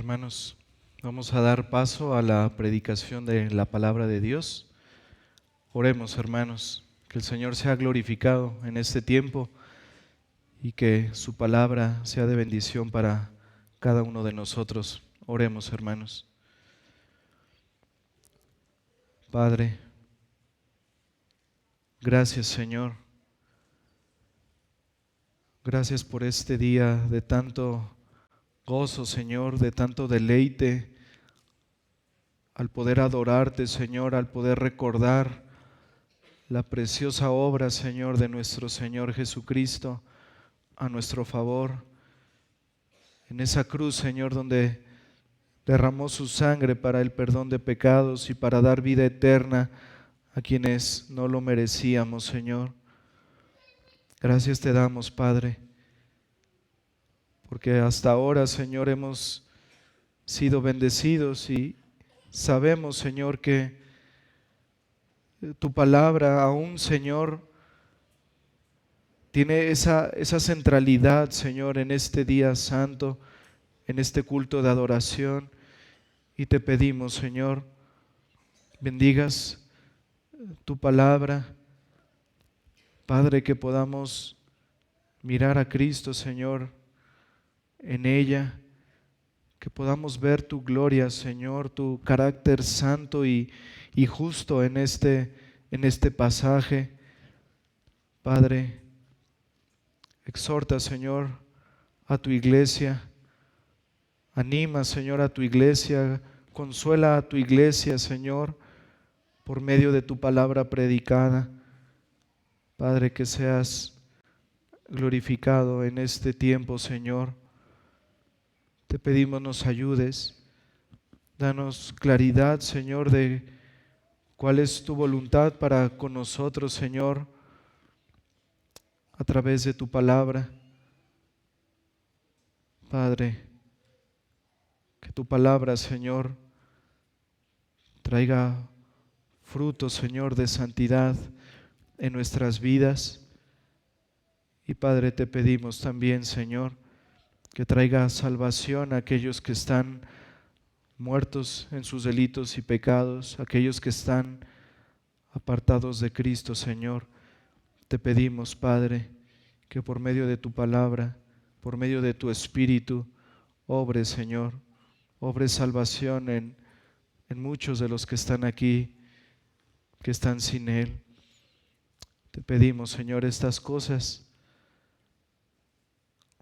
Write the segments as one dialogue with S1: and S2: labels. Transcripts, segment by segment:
S1: Hermanos, vamos a dar paso a la predicación de la palabra de Dios. Oremos, hermanos, que el Señor sea glorificado en este tiempo y que su palabra sea de bendición para cada uno de nosotros. Oremos, hermanos. Padre, gracias, Señor. Gracias por este día de tanto gozo, Señor, de tanto deleite, al poder adorarte, Señor, al poder recordar la preciosa obra, Señor, de nuestro Señor Jesucristo a nuestro favor. En esa cruz, Señor, donde derramó su sangre para el perdón de pecados y para dar vida eterna a quienes no lo merecíamos, Señor. Gracias te damos, Padre, porque hasta ahora, Señor, hemos sido bendecidos y sabemos, Señor, que tu palabra aún, Señor, tiene esa centralidad, Señor, en este día santo, en este culto de adoración. Y te pedimos, Señor, bendigas tu palabra, Padre, que podamos mirar a Cristo, Señor, en ella, que podamos ver tu gloria, Señor, tu carácter santo y justo en este pasaje. Padre, exhorta, Señor, a tu iglesia, anima, Señor, a tu iglesia, consuela a tu iglesia, Señor, por medio de tu palabra predicada. Padre, que seas glorificado en este tiempo, Señor. Te pedimos nos ayudes, danos claridad, Señor, de cuál es tu voluntad para con nosotros, Señor, a través de tu palabra. Padre, que tu palabra, Señor, traiga fruto, Señor, de santidad en nuestras vidas. Y Padre, te pedimos también, Señor, que traiga salvación a aquellos que están muertos en sus delitos y pecados, aquellos que están apartados de Cristo, Señor. Te pedimos, Padre, que por medio de tu palabra, por medio de tu Espíritu, obre, Señor, obre salvación en muchos de los que están aquí, que están sin Él. Te pedimos, Señor, estas cosas,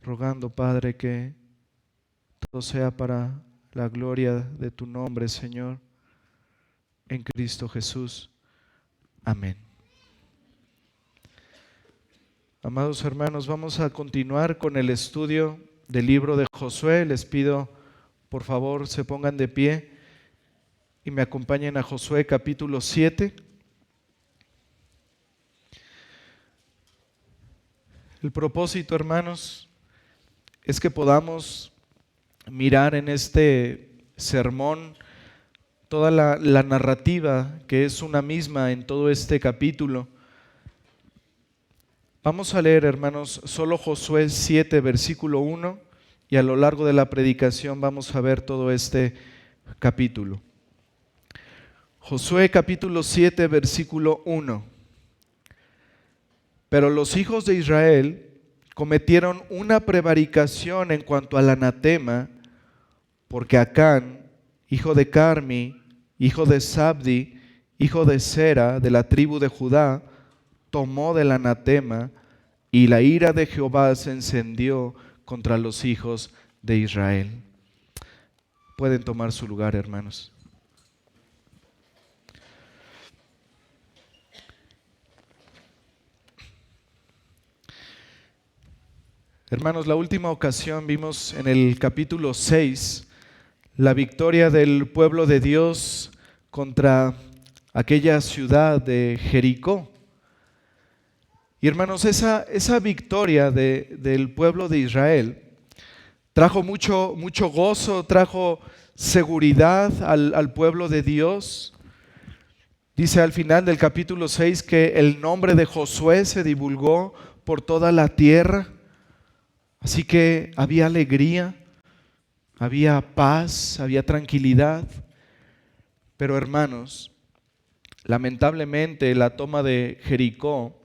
S1: rogando, Padre, que todo sea para la gloria de tu nombre, Señor, en Cristo Jesús. Amén. Amados hermanos, vamos a continuar con el estudio del libro de Josué. Les pido, por favor, se pongan de pie y me acompañen a Josué capítulo 7. El propósito, hermanos, es que podamos mirar en este sermón toda la narrativa que es una misma en todo este capítulo. Vamos a leer, hermanos, solo Josué 7, versículo 1, y a lo largo de la predicación vamos a ver todo este capítulo. Josué capítulo 7, versículo 1. Pero los hijos de Israel cometieron una prevaricación en cuanto al anatema, porque Acán, hijo de Carmi, hijo de Sabdi, hijo de Sera, de la tribu de Judá, tomó del anatema, y la ira de Jehová se encendió contra los hijos de Israel. Pueden tomar su lugar, hermanos. Hermanos, la última ocasión vimos en el capítulo 6 la victoria del pueblo de Dios contra aquella ciudad de Jericó. Y hermanos, esa victoria del pueblo de Israel trajo mucho gozo, trajo seguridad al pueblo de Dios. Dice al final del capítulo 6 que el nombre de Josué se divulgó por toda la tierra. Así que había alegría, había paz, había tranquilidad. Pero hermanos, lamentablemente la toma de Jericó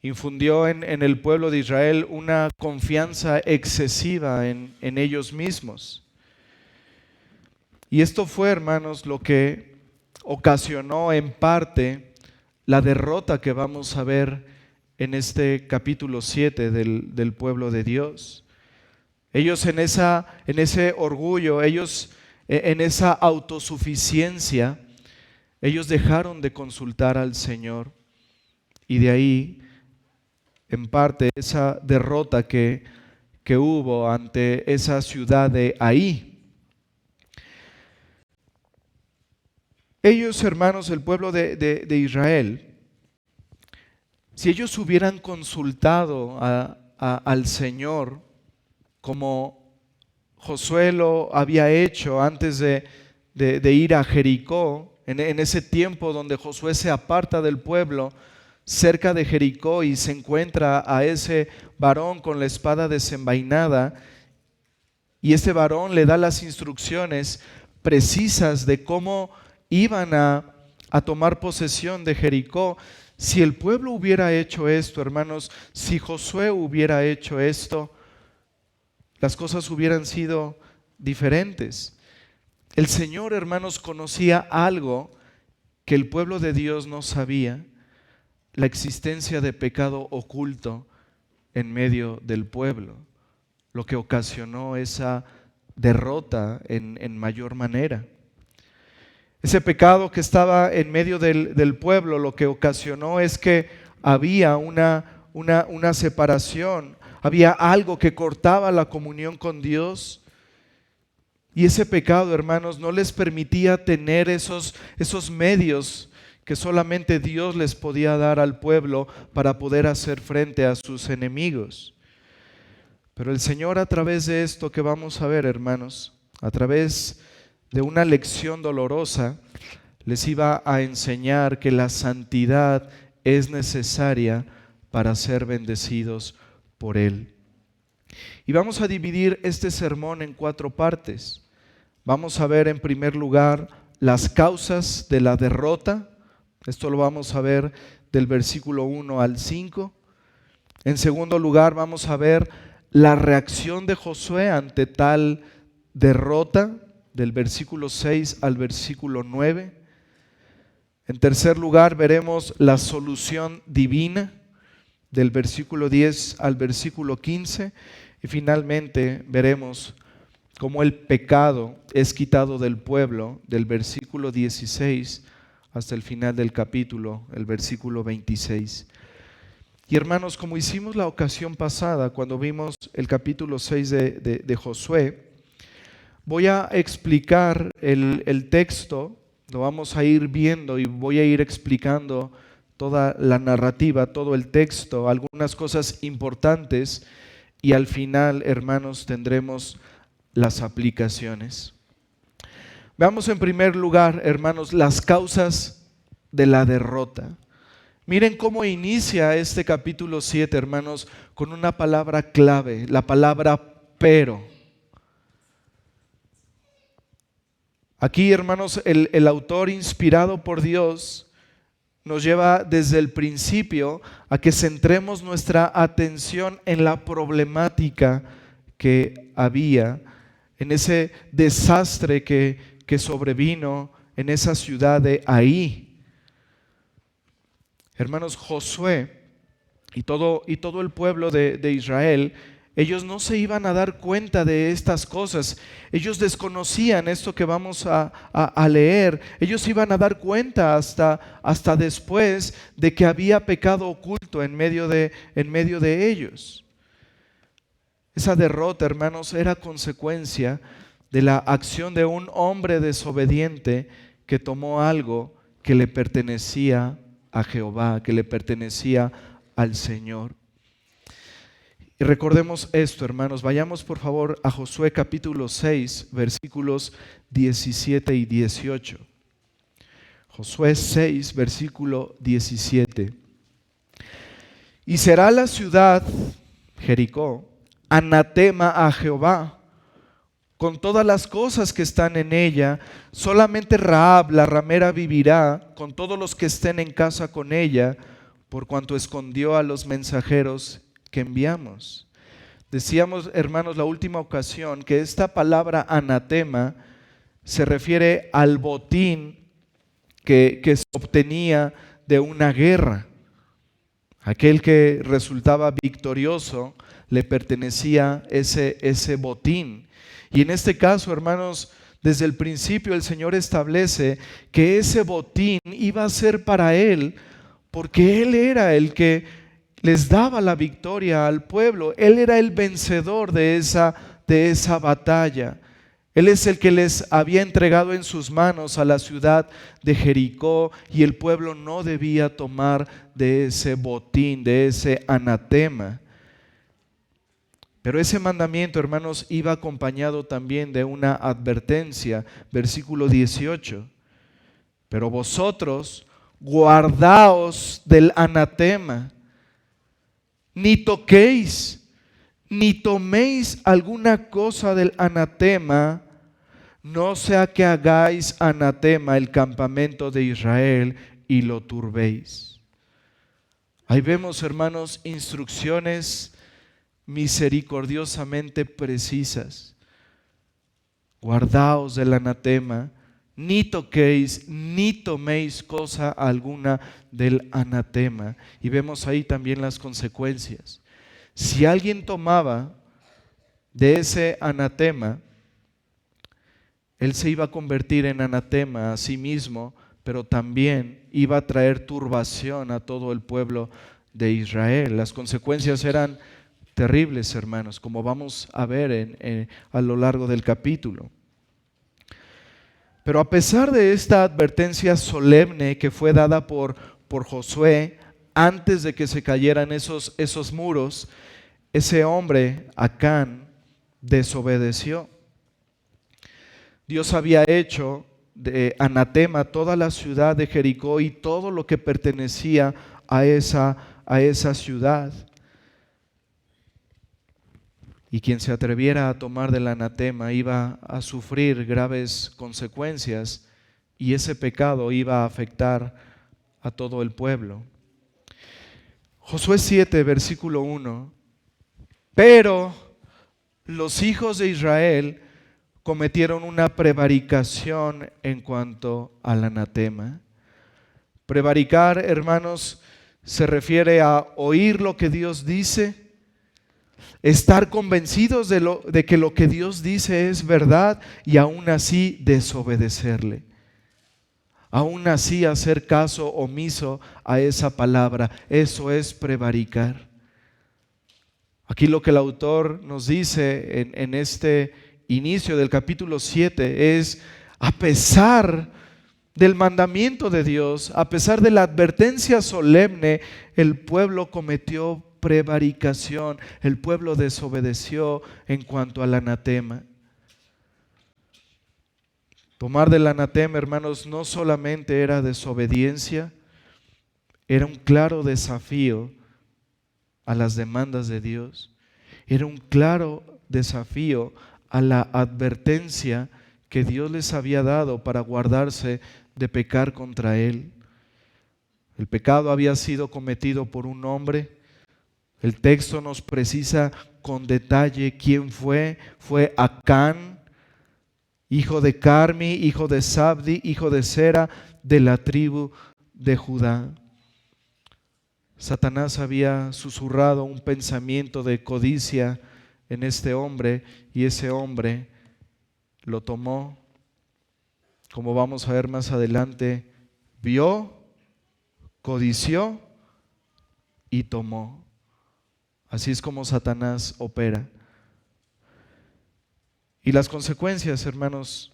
S1: infundió en el pueblo de Israel una confianza excesiva en ellos mismos. Y esto fue, hermanos, lo que ocasionó en parte la derrota que vamos a ver en este capítulo 7 del pueblo de Dios. Ellos en ese orgullo, ellos en esa autosuficiencia, ellos dejaron de consultar al Señor. Y de ahí, en parte, esa derrota que hubo ante esa ciudad de Ahí. Ellos, hermanos, el pueblo de Israel, si ellos hubieran consultado al Señor como Josué lo había hecho antes de ir a Jericó, en ese tiempo donde Josué se aparta del pueblo, cerca de Jericó, y se encuentra a ese varón con la espada desenvainada, y ese varón le da las instrucciones precisas de cómo iban a tomar posesión de Jericó. Si el pueblo hubiera hecho esto, hermanos, si Josué hubiera hecho esto, las cosas hubieran sido diferentes. El Señor, hermanos, conocía algo que el pueblo de Dios no sabía: la existencia de pecado oculto en medio del pueblo, lo que ocasionó esa derrota en mayor manera. Ese pecado que estaba en medio del pueblo, lo que ocasionó es que había una separación, había algo que cortaba la comunión con Dios. Y ese pecado, hermanos, no les permitía tener esos medios que solamente Dios les podía dar al pueblo para poder hacer frente a sus enemigos. Pero el Señor, a través de esto que vamos a ver, hermanos, a través de una lección dolorosa, les iba a enseñar que la santidad es necesaria para ser bendecidos por Él. Y vamos a dividir este sermón en 4 partes. Vamos a ver en primer lugar las causas de la derrota. Esto lo vamos a ver del versículo 1 al 5. En segundo lugar vamos a ver la reacción de Josué ante tal derrota, del versículo 6 al versículo 9. En tercer lugar veremos la solución divina, del versículo 10 al versículo 15. Y finalmente veremos cómo el pecado es quitado del pueblo, del versículo 16 hasta el final del capítulo, el versículo 26. Y hermanos, como hicimos la ocasión pasada cuando vimos el capítulo 6 de Josué, voy a explicar el texto, lo vamos a ir viendo y voy a ir explicando toda la narrativa, todo el texto, algunas cosas importantes, y al final, hermanos, tendremos las aplicaciones. Veamos en primer lugar, hermanos, las causas de la derrota. Miren cómo inicia este capítulo 7, hermanos, con una palabra clave, la palabra pero. Aquí, hermanos, el autor, inspirado por Dios, nos lleva desde el principio a que centremos nuestra atención en la problemática que había, en ese desastre que sobrevino en esa ciudad de Ahí. Hermanos, Josué y todo el pueblo de Israel, ellos no se iban a dar cuenta de estas cosas. Ellos desconocían esto que vamos a leer. Ellos se iban a dar cuenta hasta después de que había pecado oculto en medio de ellos. Esa derrota, hermanos, era consecuencia de la acción de un hombre desobediente que tomó algo que le pertenecía a Jehová, que le pertenecía al Señor. Y recordemos esto, hermanos. Vayamos por favor a Josué capítulo 6, versículos 17 y 18. Josué 6, versículo 17. Y será la ciudad, Jericó, anatema a Jehová, con todas las cosas que están en ella. Solamente Rahab, la ramera, vivirá con todos los que estén en casa con ella, por cuanto escondió a los mensajeros que enviamos. Decíamos, hermanos, la última ocasión que esta palabra anatema se refiere al botín que se obtenía de una guerra. Aquel que resultaba victorioso le pertenecía ese botín. Y en este caso, hermanos, desde el principio el Señor establece que ese botín iba a ser para Él, porque Él era el que les daba la victoria al pueblo. Él era el vencedor de esa batalla. Él es el que les había entregado en sus manos a la ciudad de Jericó, y el pueblo no debía tomar de ese botín, de ese anatema. Pero ese mandamiento, hermanos, iba acompañado también de una advertencia. Versículo 18. Pero vosotros guardaos del anatema, ni toquéis, ni toméis alguna cosa del anatema, no sea que hagáis anatema el campamento de Israel y lo turbéis. Ahí vemos, hermanos, instrucciones misericordiosamente precisas. Guardaos del anatema, ni toquéis, ni toméis cosa alguna del anatema. Y vemos ahí también las consecuencias. Si alguien tomaba de ese anatema, él se iba a convertir en anatema a sí mismo, pero también iba a traer turbación a todo el pueblo de Israel. Las consecuencias eran terribles, hermanos, como vamos a ver a lo largo del capítulo. Pero a pesar de esta advertencia solemne que fue dada por Josué antes de que se cayeran esos muros, ese hombre, Acán, desobedeció. Dios había hecho de anatema toda la ciudad de Jericó y todo lo que pertenecía a esa ciudad. Y quien se atreviera a tomar del anatema iba a sufrir graves consecuencias, y ese pecado iba a afectar a todo el pueblo. Josué 7, versículo 1. Pero los hijos de Israel cometieron una prevaricación en cuanto al anatema. Prevaricar, hermanos, se refiere a oír lo que Dios dice, estar convencidos de que lo que Dios dice es verdad, y aún así desobedecerle. Aún así hacer caso omiso a esa palabra. Eso es prevaricar. Aquí lo que el autor nos dice en este inicio del capítulo 7 es: a pesar del mandamiento de Dios, a pesar de la advertencia solemne, el pueblo cometió prevaricación, el pueblo desobedeció en cuanto al anatema. Tomar del anatema, hermanos, no solamente era desobediencia, era un claro desafío a las demandas de Dios. Era un claro desafío a la advertencia que Dios les había dado para guardarse de pecar contra Él. El pecado había sido cometido por un hombre. El texto nos precisa con detalle quién fue. Fue Acán, hijo de Carmi, hijo de Sabdi, hijo de Sera, de la tribu de Judá. Satanás había susurrado un pensamiento de codicia en este hombre, y ese hombre lo tomó. Como vamos a ver más adelante, vio, codició y tomó. Así es como Satanás opera. Y las consecuencias, hermanos,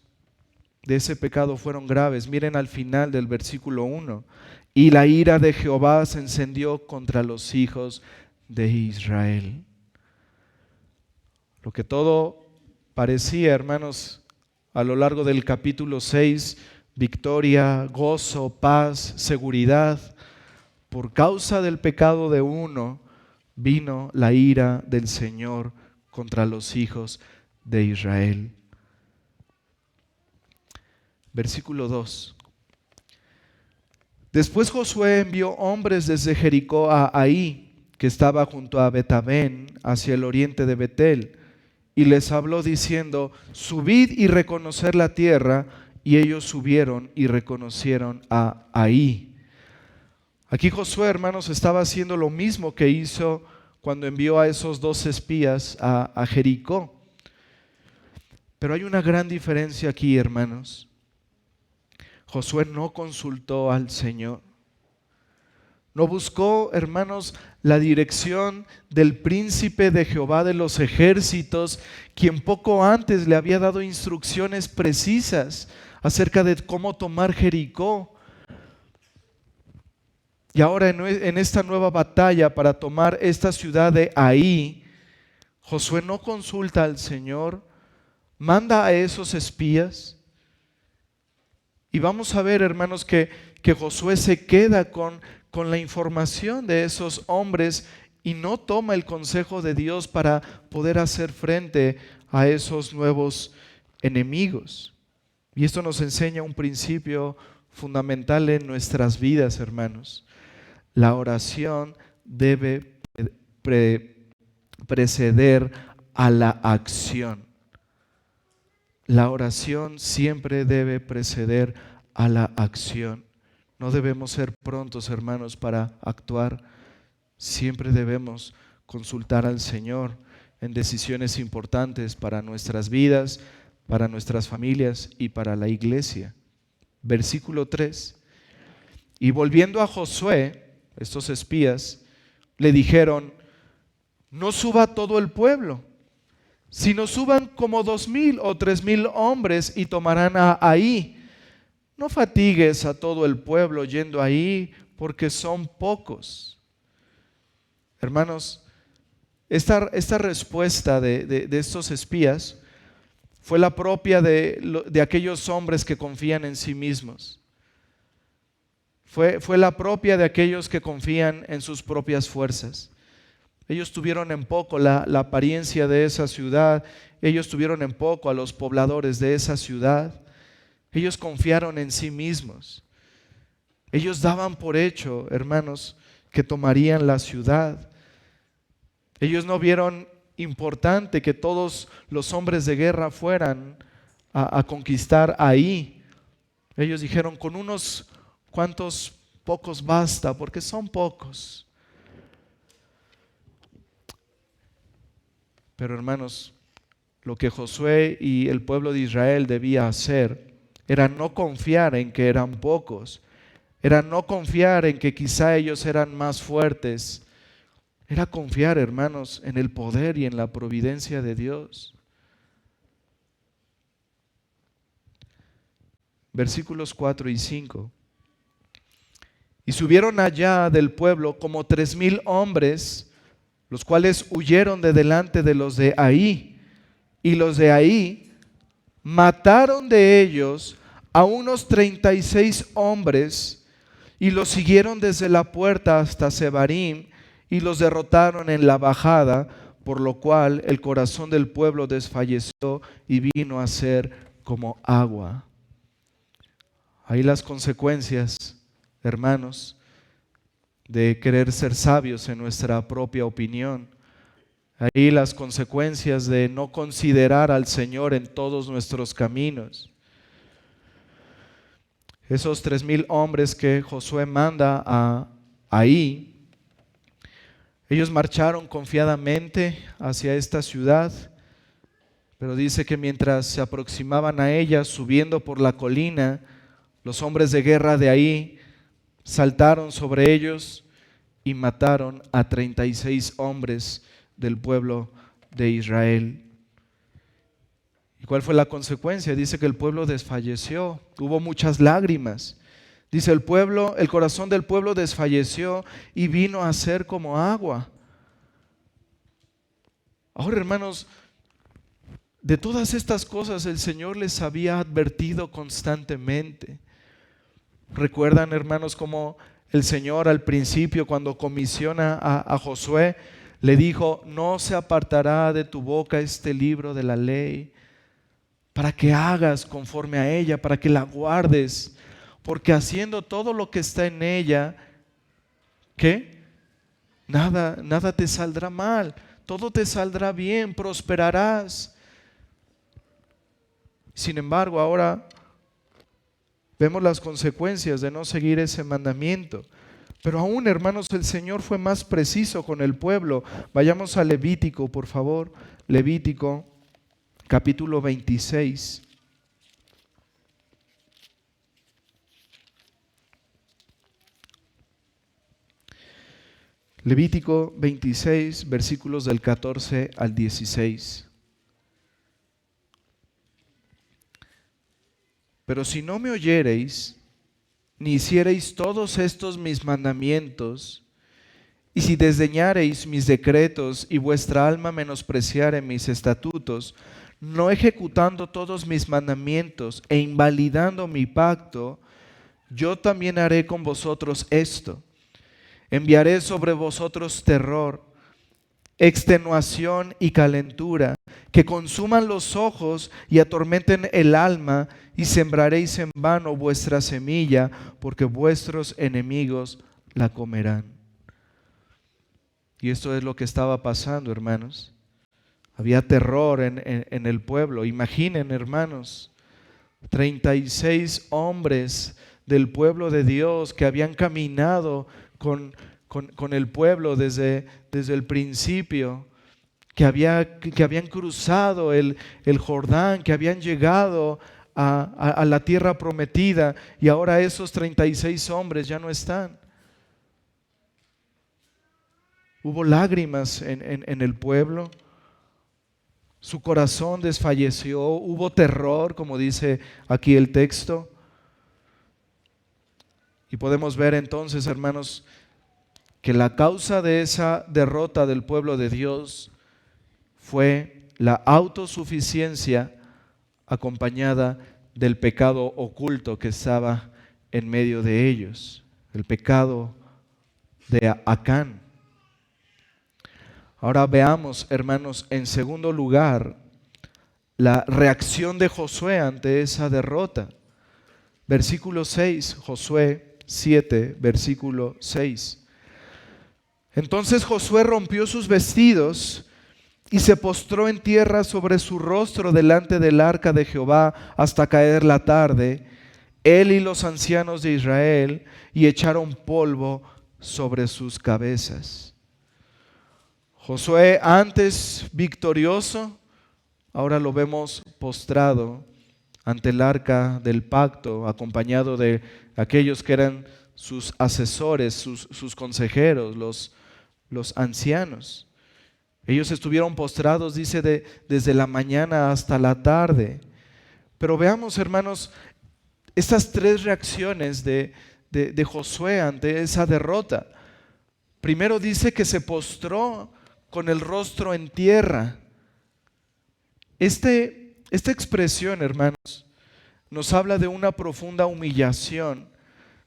S1: de ese pecado fueron graves. Miren al final del versículo 1. Y la ira de Jehová se encendió contra los hijos de Israel. Lo que todo parecía, hermanos, a lo largo del capítulo 6, victoria, gozo, paz, seguridad, por causa del pecado de uno, vino la ira del Señor contra los hijos de Israel. Versículo 2. Después Josué envió hombres desde Jericó a Ahí, que estaba junto a Betabén, hacia el oriente de Betel, y les habló diciendo: subid y reconocer la tierra. Y ellos subieron y reconocieron a Ahí. Aquí Josué, hermanos, estaba haciendo lo mismo que hizo cuando envió a esos 2 espías a Jericó. Pero hay una gran diferencia aquí, hermanos. Josué no consultó al Señor. No buscó, hermanos, la dirección del príncipe de Jehová de los ejércitos, quien poco antes le había dado instrucciones precisas acerca de cómo tomar Jericó. Y ahora en esta nueva batalla para tomar esta ciudad de Ahí, Josué no consulta al Señor, manda a esos espías. Y vamos a ver, hermanos, que Josué se queda con la información de esos hombres y no toma el consejo de Dios para poder hacer frente a esos nuevos enemigos. Y esto nos enseña un principio fundamental en nuestras vidas, hermanos. La oración debe preceder a la acción. La oración siempre debe preceder a la acción. No debemos ser prontos, hermanos, para actuar. Siempre debemos consultar al Señor en decisiones importantes para nuestras vidas, para nuestras familias y para la iglesia. Versículo 3. Y volviendo a Josué, estos espías le dijeron: no suba todo el pueblo, sino suban como 2,000 o 3,000 hombres y tomarán a Ahí. No fatigues a todo el pueblo yendo ahí, porque son pocos. Hermanos, esta respuesta de estos espías fue la propia de aquellos hombres que confían en sí mismos. Fue la propia de aquellos que confían en sus propias fuerzas. Ellos tuvieron en poco la apariencia de esa ciudad. Ellos tuvieron en poco a los pobladores de esa ciudad. Ellos confiaron en sí mismos. Ellos daban por hecho, hermanos, que tomarían la ciudad. Ellos no vieron importante que todos los hombres de guerra fueran a conquistar Ahí. Ellos dijeron: con unos cuantos pocos basta, porque son pocos. Pero, hermanos, lo que Josué y el pueblo de Israel debía hacer era no confiar en que eran pocos, era no confiar en que quizá ellos eran más fuertes, era confiar, hermanos, en el poder y en la providencia de Dios. Versículos 4 y 5. Y subieron allá del pueblo como 3,000 hombres, los cuales huyeron de delante de los de Ahí, y los de Ahí mataron de ellos a unos 36 hombres y los siguieron desde la puerta hasta Sebarim y los derrotaron en la bajada, por lo cual el corazón del pueblo desfalleció y vino a ser como agua. Ahí las consecuencias, hermanos, de querer ser sabios en nuestra propia opinión. Ahí las consecuencias de no considerar al Señor en todos nuestros caminos. Esos 3,000 hombres que Josué manda Ahí, ellos marcharon confiadamente hacia esta ciudad, pero dice que mientras se aproximaban a ella, subiendo por la colina, los hombres de guerra de Ahí saltaron sobre ellos y mataron a 36 hombres del pueblo de Israel. ¿Y cuál fue la consecuencia? Dice que el pueblo desfalleció, hubo muchas lágrimas. Dice el corazón del pueblo desfalleció y vino a ser como agua. Ahora, hermanos, de todas estas cosas el Señor les había advertido constantemente. ¿Recuerdan, hermanos, cómo el Señor al principio, cuando comisiona a Josué, le dijo: no se apartará de tu boca este libro de la ley, para que hagas conforme a ella, para que la guardes, porque haciendo todo lo que está en ella, ¿qué? Nada te saldrá mal, todo te saldrá bien, prosperarás. Sin embargo, ahora vemos las consecuencias de no seguir ese mandamiento. Pero aún, hermanos, el Señor fue más preciso con el pueblo. Vayamos a Levítico, por favor. Levítico, capítulo 26. Levítico 26, versículos del 14 al 16. Pero si no me oyereis, ni hiciereis todos estos mis mandamientos, y si desdeñareis mis decretos y vuestra alma menospreciare mis estatutos, no ejecutando todos mis mandamientos e invalidando mi pacto, yo también haré con vosotros esto. Enviaré sobre vosotros terror, extenuación y calentura, que consuman los ojos y atormenten el alma, y sembraréis en vano vuestra semilla, porque vuestros enemigos la comerán. Y esto es lo que estaba pasando, hermanos. Había terror en el pueblo. Imaginen, hermanos, 36 hombres del pueblo de Dios que habían caminado con el pueblo desde el principio, que habían cruzado el Jordán, que habían llegado a la tierra prometida, y ahora esos 36 hombres ya no están. Hubo lágrimas en el pueblo, su corazón desfalleció, hubo terror, como dice aquí el texto. Y podemos ver entonces, hermanos, que la causa de esa derrota del pueblo de Dios fue la autosuficiencia acompañada del pecado oculto que estaba en medio de ellos, el pecado de Acán. Ahora veamos, hermanos, en segundo lugar, la reacción de Josué ante esa derrota. Versículo 6, Josué 7, versículo 6. Entonces Josué rompió sus vestidos y se postró en tierra sobre su rostro delante del arca de Jehová hasta caer la tarde, él y los ancianos de Israel, y echaron polvo sobre sus cabezas. Josué, antes victorioso, ahora lo vemos postrado ante el arca del pacto, acompañado de aquellos que eran sus asesores, sus consejeros, los ancianos. Ellos estuvieron postrados, dice, desde la mañana hasta la tarde. Pero veamos, hermanos, estas tres reacciones de Josué ante esa derrota. Primero dice que se postró con el rostro en tierra. Esta expresión, hermanos, nos habla de una profunda humillación,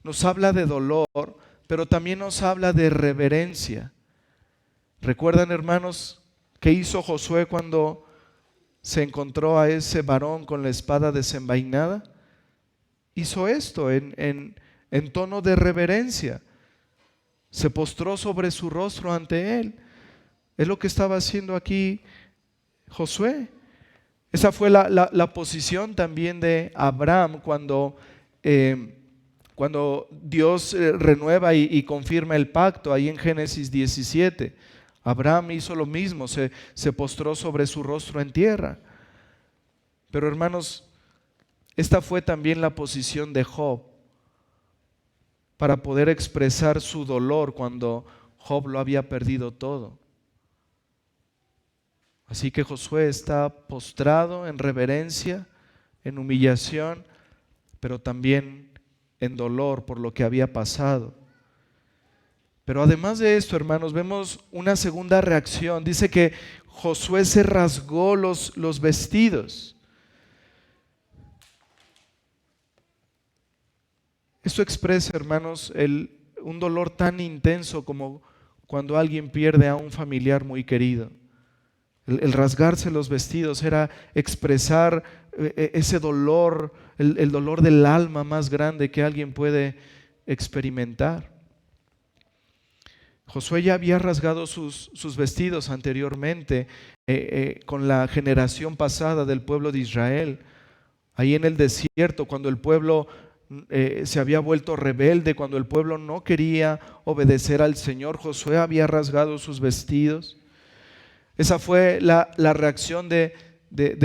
S1: nos habla de dolor, pero también nos habla de reverencia. ¿Recuerdan, hermanos, qué hizo Josué cuando se encontró a ese varón con la espada desenvainada? Hizo esto en tono de reverencia. Se postró sobre su rostro ante él. Es lo que estaba haciendo aquí Josué. Esa fue la posición también de Abraham cuando Dios renueva y confirma el pacto ahí en Génesis 17. Abraham hizo lo mismo, se postró sobre su rostro en tierra. Pero hermanos, esta fue también la posición de Job para poder expresar su dolor cuando Job lo había perdido todo. Así que Josué está postrado en reverencia, en humillación, pero también en dolor por lo que había pasado. Pero además de esto, hermanos, vemos una segunda reacción. Dice que Josué se rasgó los vestidos. Esto expresa, hermanos, un dolor tan intenso como cuando alguien pierde a un familiar muy querido. El rasgarse los vestidos era expresar ese dolor, el dolor del alma más grande que alguien puede experimentar. Josué ya había rasgado sus vestidos anteriormente con la generación pasada del pueblo de Israel. Ahí en el desierto, cuando el pueblo se había vuelto rebelde, cuando el pueblo no quería obedecer al Señor, Josué había rasgado sus vestidos. Esa fue la reacción de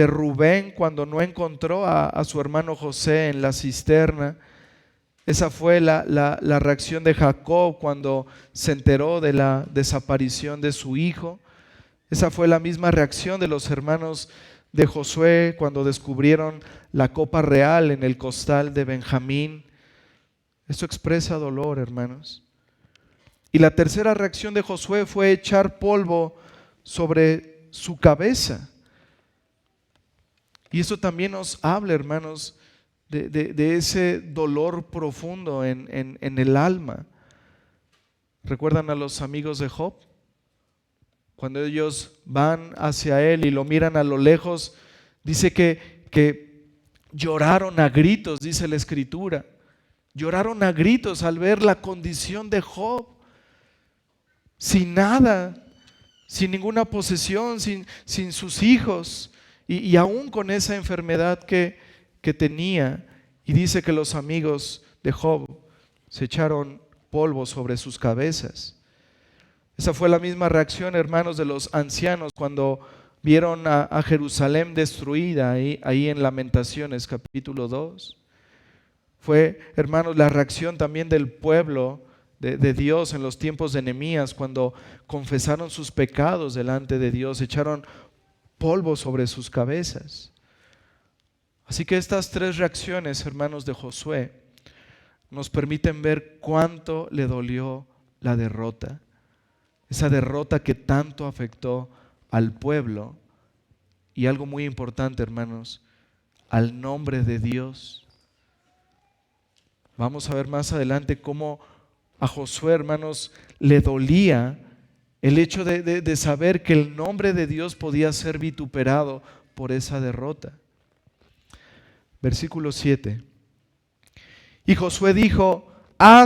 S1: Rubén cuando no encontró a su hermano José en la cisterna. Esa fue la reacción de Jacob cuando se enteró de la desaparición de su hijo. Esa fue la misma reacción de los hermanos de Josué cuando descubrieron la copa real en el costal de Benjamín. Esto expresa dolor, hermanos. Y la tercera reacción de Josué fue echar polvo sobre su cabeza. Y eso también nos habla, hermanos, de ese dolor profundo en el alma. ¿Recuerdan a los amigos de Job? Cuando ellos van hacia él y lo miran a lo lejos, dice que lloraron a gritos, dice la Escritura. Lloraron a gritos al ver la condición de Job, sin nada, sin ninguna posesión, sin sus hijos, y aún con esa enfermedad que tenía. Y dice que los amigos de Job se echaron polvo sobre sus cabezas. Esa fue la misma reacción, hermanos, de los ancianos cuando vieron a Jerusalén destruida ahí en Lamentaciones capítulo 2. Fue, hermanos, la reacción también del pueblo de Dios en los tiempos de Nehemías cuando confesaron sus pecados delante de Dios, echaron polvo sobre sus cabezas. Así que estas tres reacciones, hermanos, de Josué nos permiten ver cuánto le dolió la derrota. Esa derrota que tanto afectó al pueblo y algo muy importante, hermanos, al nombre de Dios. Vamos a ver más adelante cómo a Josué, hermanos, le dolía el hecho de saber que el nombre de Dios podía ser vituperado por esa derrota. Versículo 7. Y Josué dijo: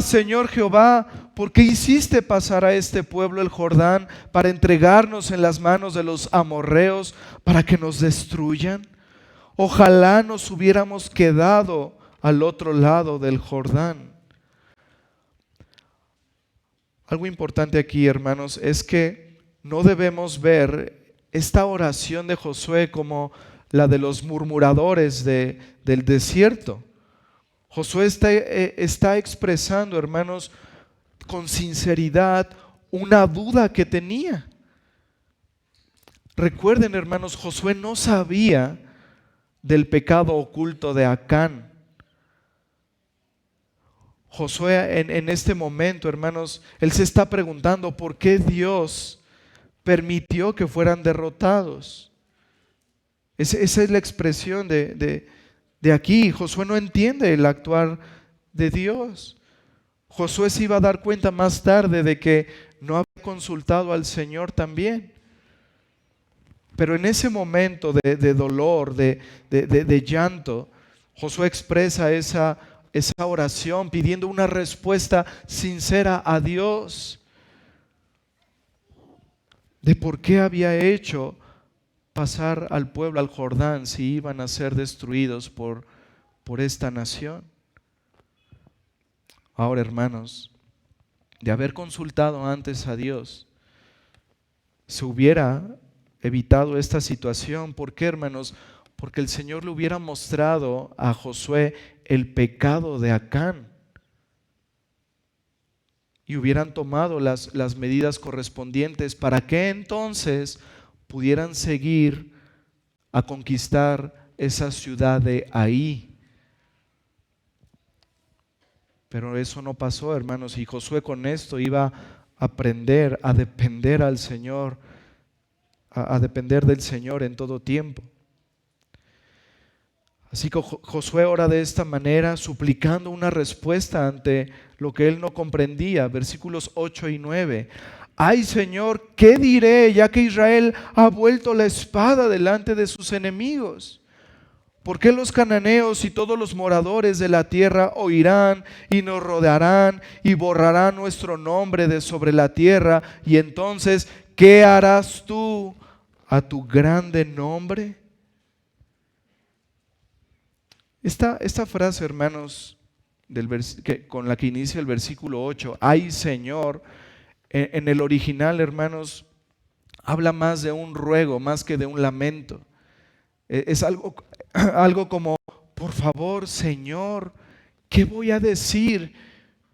S1: Señor Jehová, ¿por qué hiciste pasar a este pueblo el Jordán para entregarnos en las manos de los amorreos para que nos destruyan? Ojalá nos hubiéramos quedado al otro lado del Jordán. Algo importante aquí, hermanos, es que no debemos ver esta oración de Josué como la de los murmuradores del desierto. Josué está expresando, hermanos, con sinceridad una duda que tenía. Recuerden, hermanos, Josué no sabía del pecado oculto de Acán. Josué en este momento, hermanos, él se está preguntando por qué Dios permitió que fueran derrotados. Esa es la expresión de aquí. Josué no entiende el actuar de Dios. Josué se iba a dar cuenta más tarde de que no había consultado al Señor también. Pero en ese momento de dolor, de llanto, Josué expresa esa oración pidiendo una respuesta sincera a Dios de por qué había hecho pasar al pueblo al Jordán si iban a ser destruidos por esta nación. Ahora, hermanos, de haber consultado antes a Dios, se hubiera evitado esta situación. ¿Por qué, hermanos? Porque el Señor le hubiera mostrado a Josué el pecado de Acán y hubieran tomado las medidas correspondientes para que entonces pudieran seguir a conquistar esa ciudad de Ai. Pero eso no pasó, hermanos, y Josué con esto iba a aprender a depender al Señor, a depender del Señor en todo tiempo. Así que Josué ora de esta manera, suplicando una respuesta ante lo que él no comprendía. Versículos 8 y 9. Ay, Señor, ¿qué diré ya que Israel ha vuelto la espada delante de sus enemigos? ¿Por qué los cananeos y todos los moradores de la tierra oirán y nos rodearán y borrarán nuestro nombre de sobre la tierra? Y entonces, ¿qué harás tú a tu grande nombre? Esta frase, hermanos, con la que inicia el versículo 8, ay Señor, en el original, hermanos, habla más de un ruego, más que de un lamento. Es algo como, por favor, Señor, ¿qué voy a decir?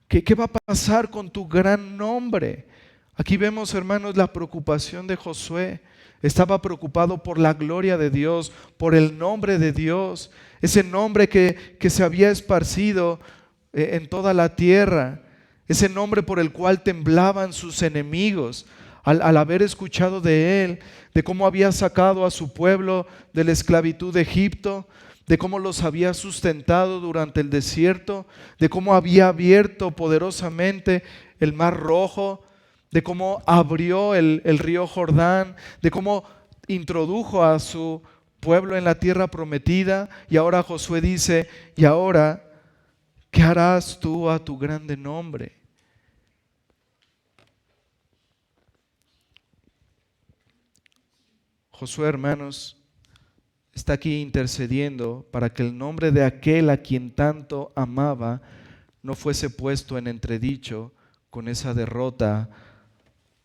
S1: ¿Qué va a pasar con tu gran nombre? Aquí vemos, hermanos, la preocupación de Josué. Estaba preocupado por la gloria de Dios, por el nombre de Dios, ese nombre que se había esparcido en toda la tierra, ese nombre por el cual temblaban sus enemigos al haber escuchado de él, de cómo había sacado a su pueblo de la esclavitud de Egipto, de cómo los había sustentado durante el desierto, de cómo había abierto poderosamente el mar Rojo, de cómo abrió el río Jordán, de cómo introdujo a su pueblo en la tierra prometida. Y ahora Josué dice, y ahora, ¿qué harás tú a tu grande nombre? Josué, hermanos, está aquí intercediendo para que el nombre de aquel a quien tanto amaba no fuese puesto en entredicho con esa derrota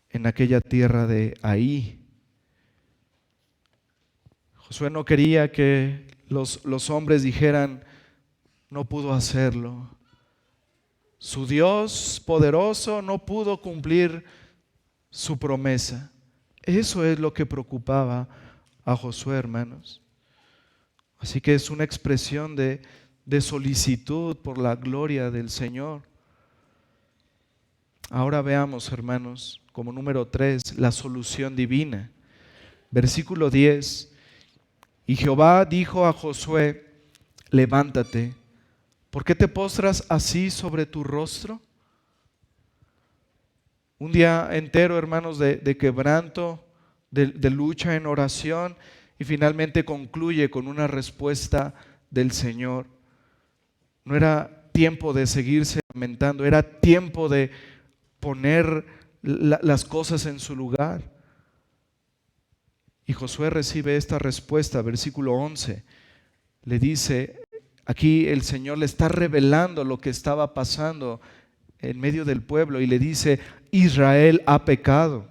S1: en aquella tierra de Ahí. Josué no quería que los hombres dijeran, no pudo hacerlo. Su Dios poderoso no pudo cumplir su promesa. Eso es lo que preocupaba a Josué, hermanos. Así que es una expresión de solicitud por la gloria del Señor. Ahora veamos, hermanos, como número 3, la solución divina. Versículo 10. Y Jehová dijo a Josué, levántate, ¿por qué te postras así sobre tu rostro? Un día entero, hermanos, de quebranto, de lucha en oración, y finalmente concluye con una respuesta del Señor. No era tiempo de seguirse lamentando, era tiempo de poner las cosas en su lugar. Y Josué recibe esta respuesta, versículo 11. Le dice, aquí el Señor le está revelando lo que estaba pasando en medio del pueblo y le dice, Israel ha pecado.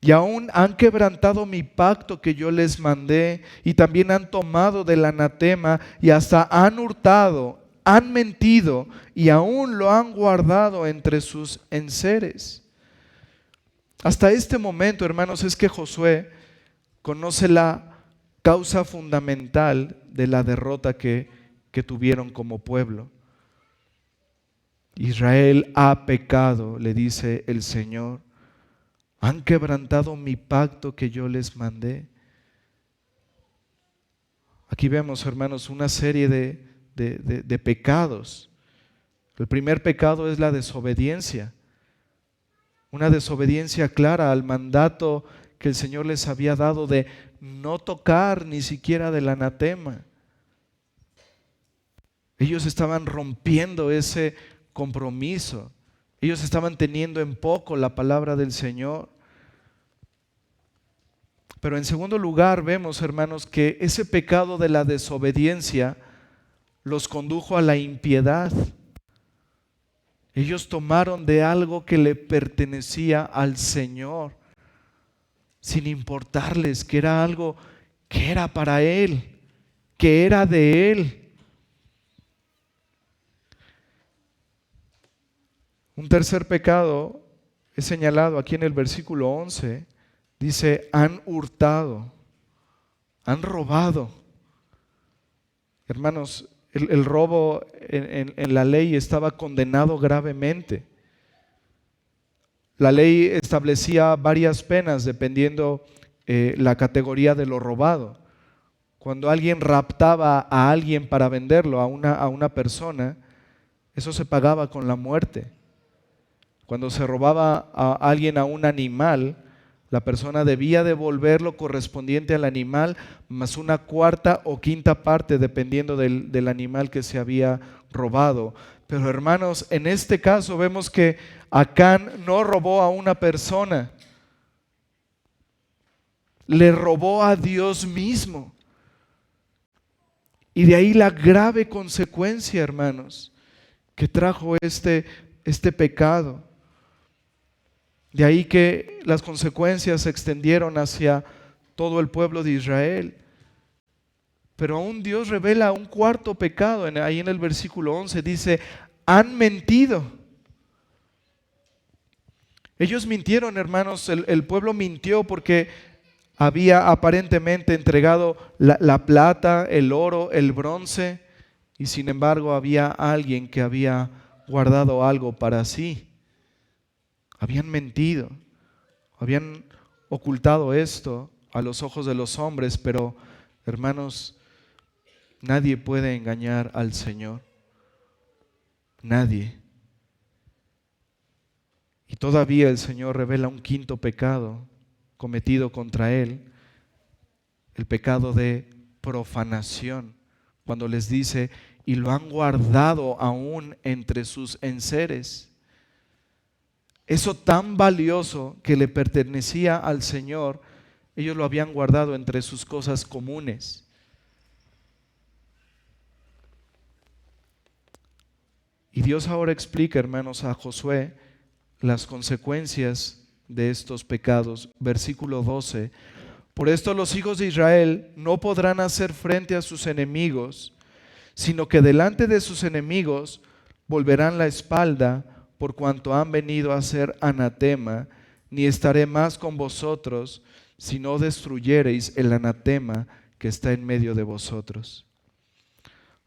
S1: Y aún han quebrantado mi pacto que yo les mandé y también han tomado del anatema y hasta han hurtado, han mentido y aún lo han guardado entre sus enseres. Hasta este momento, hermanos, es que Josué conoce la causa fundamental de la derrota que tuvieron como pueblo. Israel ha pecado, le dice el Señor. Han quebrantado mi pacto que yo les mandé. Aquí vemos, hermanos, una serie de pecados. El primer pecado es la desobediencia. Una desobediencia clara al mandato que el Señor les había dado de no tocar ni siquiera del anatema. Ellos estaban rompiendo ese compromiso. Ellos estaban teniendo en poco la palabra del Señor. Pero en segundo lugar vemos, hermanos, que ese pecado de la desobediencia los condujo a la impiedad. Ellos tomaron de algo que le pertenecía al Señor, sin importarles que era algo que era para Él, que era de Él. Un tercer pecado es señalado aquí en el versículo 11. Dice, han hurtado, han robado. Hermanos, el robo en la ley estaba condenado gravemente. La ley establecía varias penas dependiendo la categoría de lo robado. Cuando alguien raptaba a alguien para venderlo a una persona, eso se pagaba con la muerte. Cuando se robaba a alguien a un animal, la persona debía devolver lo correspondiente al animal, más una cuarta o quinta parte, dependiendo del animal que se había robado. Pero hermanos, en este caso vemos que Acán no robó a una persona, le robó a Dios mismo. Y de ahí la grave consecuencia, hermanos, que trajo este pecado. De ahí que las consecuencias se extendieron hacia todo el pueblo de Israel. Pero aún Dios revela un cuarto pecado. Ahí en el versículo 11 dice, han mentido. Ellos mintieron, hermanos, el pueblo mintió porque había aparentemente entregado la plata, el oro, el bronce, y sin embargo había alguien que había guardado algo para sí. Habían mentido, habían ocultado esto a los ojos de los hombres, pero hermanos, nadie puede engañar al Señor. Nadie. Y todavía el Señor revela un quinto pecado cometido contra Él, el pecado de profanación, cuando les dice, y lo han guardado aún entre sus enseres. Eso tan valioso que le pertenecía al Señor, ellos lo habían guardado entre sus cosas comunes. Y Dios ahora explica, hermanos, a Josué las consecuencias de estos pecados. Versículo 12. Por esto los hijos de Israel no podrán hacer frente a sus enemigos, sino que delante de sus enemigos volverán la espalda, por cuanto han venido a ser anatema, ni estaré más con vosotros, si no destruyereis el anatema que está en medio de vosotros.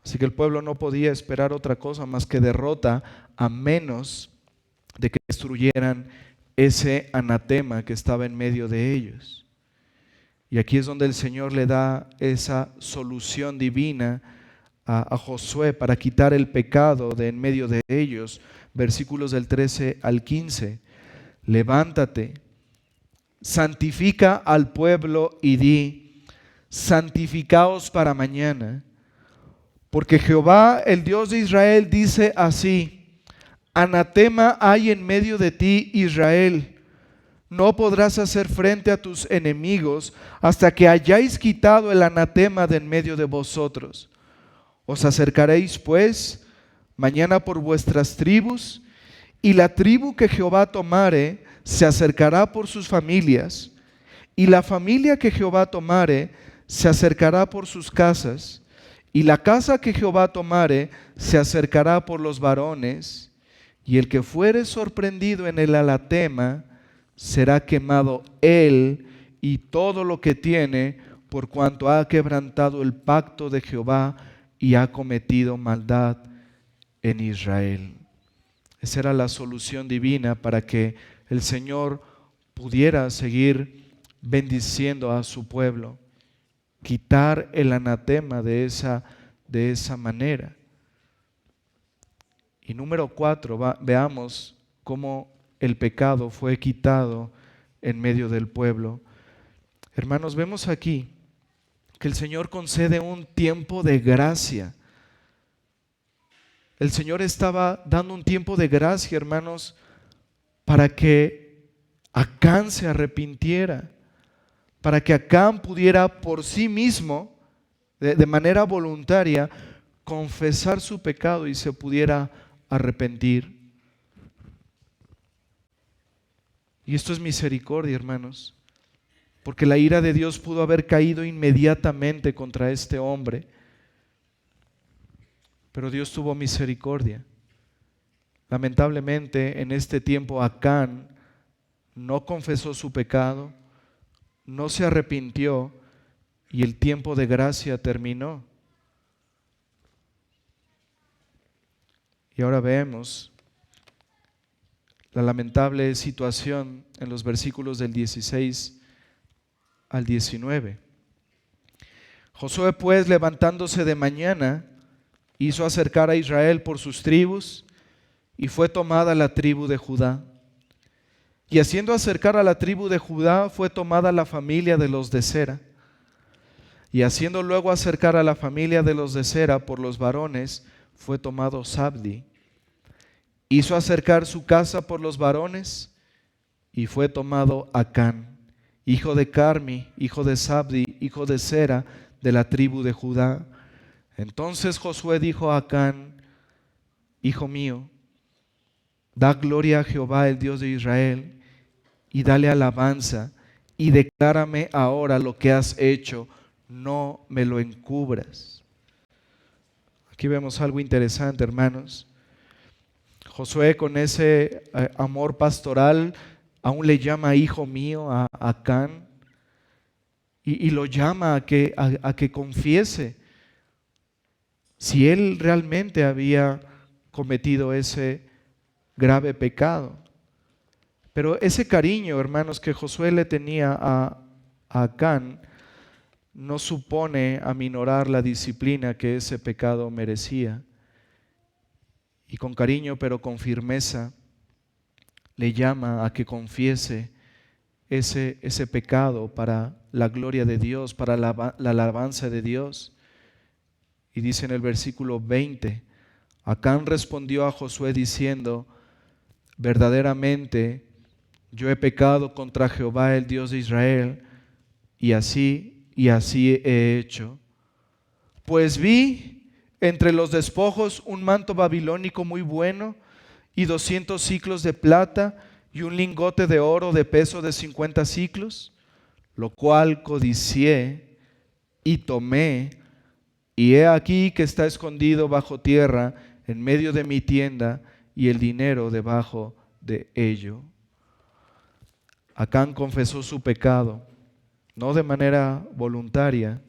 S1: Así que el pueblo no podía esperar otra cosa más que derrota, a menos de que destruyeran ese anatema que estaba en medio de ellos. Y aquí es donde el Señor le da esa solución divina a Josué para quitar el pecado de en medio de ellos. Versículos del 13 al 15. Levántate, santifica al pueblo y di, santificaos para mañana, porque Jehová, el Dios de Israel, dice así, anatema hay en medio de ti, Israel. No podrás hacer frente a tus enemigos hasta que hayáis quitado el anatema de en medio de vosotros. Os acercaréis, pues, mañana por vuestras tribus, y la tribu que Jehová tomare se acercará por sus familias, y la familia que Jehová tomare se acercará por sus casas, y la casa que Jehová tomare se acercará por los varones, y el que fuere sorprendido en el anatema será quemado él y todo lo que tiene, por cuanto ha quebrantado el pacto de Jehová y ha cometido maldad en Israel. Esa era la solución divina para que el Señor pudiera seguir bendiciendo a su pueblo, quitar el anatema de esa manera. Y número 4, veamos cómo el pecado fue quitado en medio del pueblo. Hermanos, vemos aquí que el Señor concede un tiempo de gracia. El Señor estaba dando un tiempo de gracia, hermanos, para que Acán se arrepintiera, para que Acán pudiera por sí mismo, de manera voluntaria, confesar su pecado y se pudiera arrepentir. Y esto es misericordia, hermanos, porque la ira de Dios pudo haber caído inmediatamente contra este hombre, pero Dios tuvo misericordia. Lamentablemente, en este tiempo Acán no confesó su pecado, no se arrepintió y el tiempo de gracia terminó. Y ahora vemos la lamentable situación en los versículos del 16 al 19. Josué, pues, levantándose de mañana, hizo acercar a Israel por sus tribus, y fue tomada la tribu de Judá. Y haciendo acercar a la tribu de Judá, fue tomada la familia de los de Sera. Y haciendo luego acercar a la familia de los de Sera por los varones, fue tomado Zabdi. Hizo acercar su casa por los varones, y fue tomado Acán, hijo de Carmi, hijo de Zabdi, hijo de Sera, de la tribu de Judá. Entonces Josué dijo a Acán: hijo mío, da gloria a Jehová, el Dios de Israel, y dale alabanza, y declárame ahora lo que has hecho, no me lo encubras. Aquí vemos algo interesante, hermanos. Josué, con ese amor pastoral, aún le llama hijo mío a Acán, y lo llama a que confiese si él realmente había cometido ese grave pecado. Pero ese cariño, hermanos, que Josué le tenía a Acán no supone aminorar la disciplina que ese pecado merecía. Y con cariño, pero con firmeza, le llama a que confiese ese pecado para la gloria de Dios, para la alabanza de Dios. Y dice en el versículo 20, Acán respondió a Josué diciendo: verdaderamente yo he pecado contra Jehová, el Dios de Israel, y así he hecho. Pues vi entre los despojos un manto babilónico muy bueno, y 200 siclos de plata, y un lingote de oro de peso de 50 siclos, lo cual codicié y tomé, y he aquí que está escondido bajo tierra en medio de mi tienda, y el dinero debajo de ello. Acán confesó su pecado, no de manera voluntaria.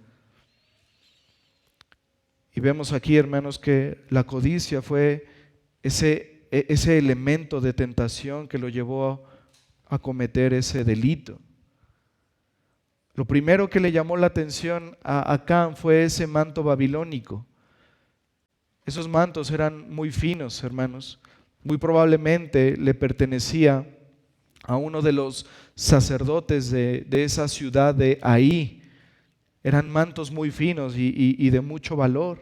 S1: Y vemos aquí, hermanos, que la codicia fue ese elemento de tentación que lo llevó a cometer ese delito. Lo primero que le llamó la atención a Acán fue ese manto babilónico. Esos mantos eran muy finos, hermanos. Muy probablemente le pertenecía a uno de los sacerdotes de esa ciudad de Ahí. Eran mantos muy finos y de mucho valor.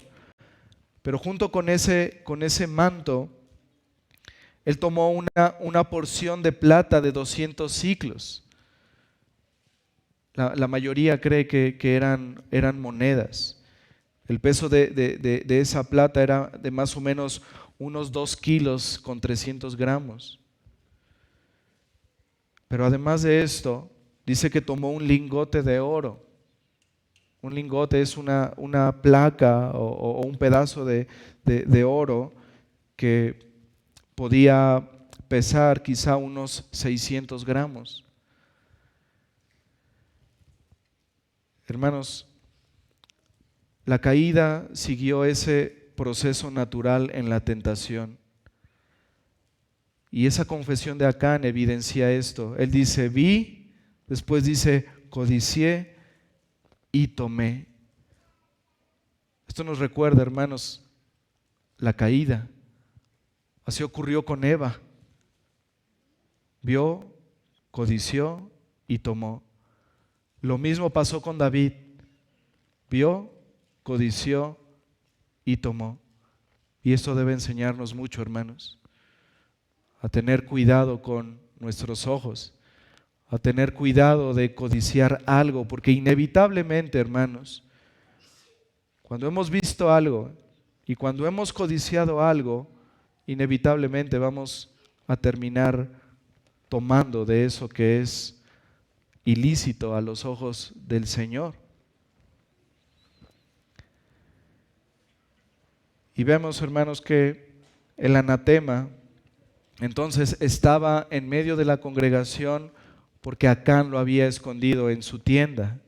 S1: Pero junto con ese manto, él tomó una porción de plata de 200 siclos. La mayoría cree que eran monedas. El peso de esa plata era de más o menos unos 2 kilos con 300 gramos. Pero además de esto, dice que tomó un lingote de oro. Un lingote es una placa o un pedazo de oro que podía pesar quizá unos 600 gramos. Hermanos, la caída siguió ese proceso natural en la tentación. Y esa confesión de Acán evidencia esto. Él dice: vi, después dice: codicié y tomé. Esto nos recuerda, hermanos, la caída. Así ocurrió con Eva. Vio, codició y tomó. Lo mismo pasó con David. Vio, codició y tomó. Y esto debe enseñarnos mucho, hermanos, a tener cuidado con nuestros ojos, a tener cuidado de codiciar algo, porque inevitablemente, hermanos, cuando hemos visto algo y cuando hemos codiciado algo, inevitablemente vamos a terminar tomando de eso que es ilícito a los ojos del Señor. Y vemos, hermanos, que el anatema entonces estaba en medio de la congregación porque Acán lo había escondido en su tienda.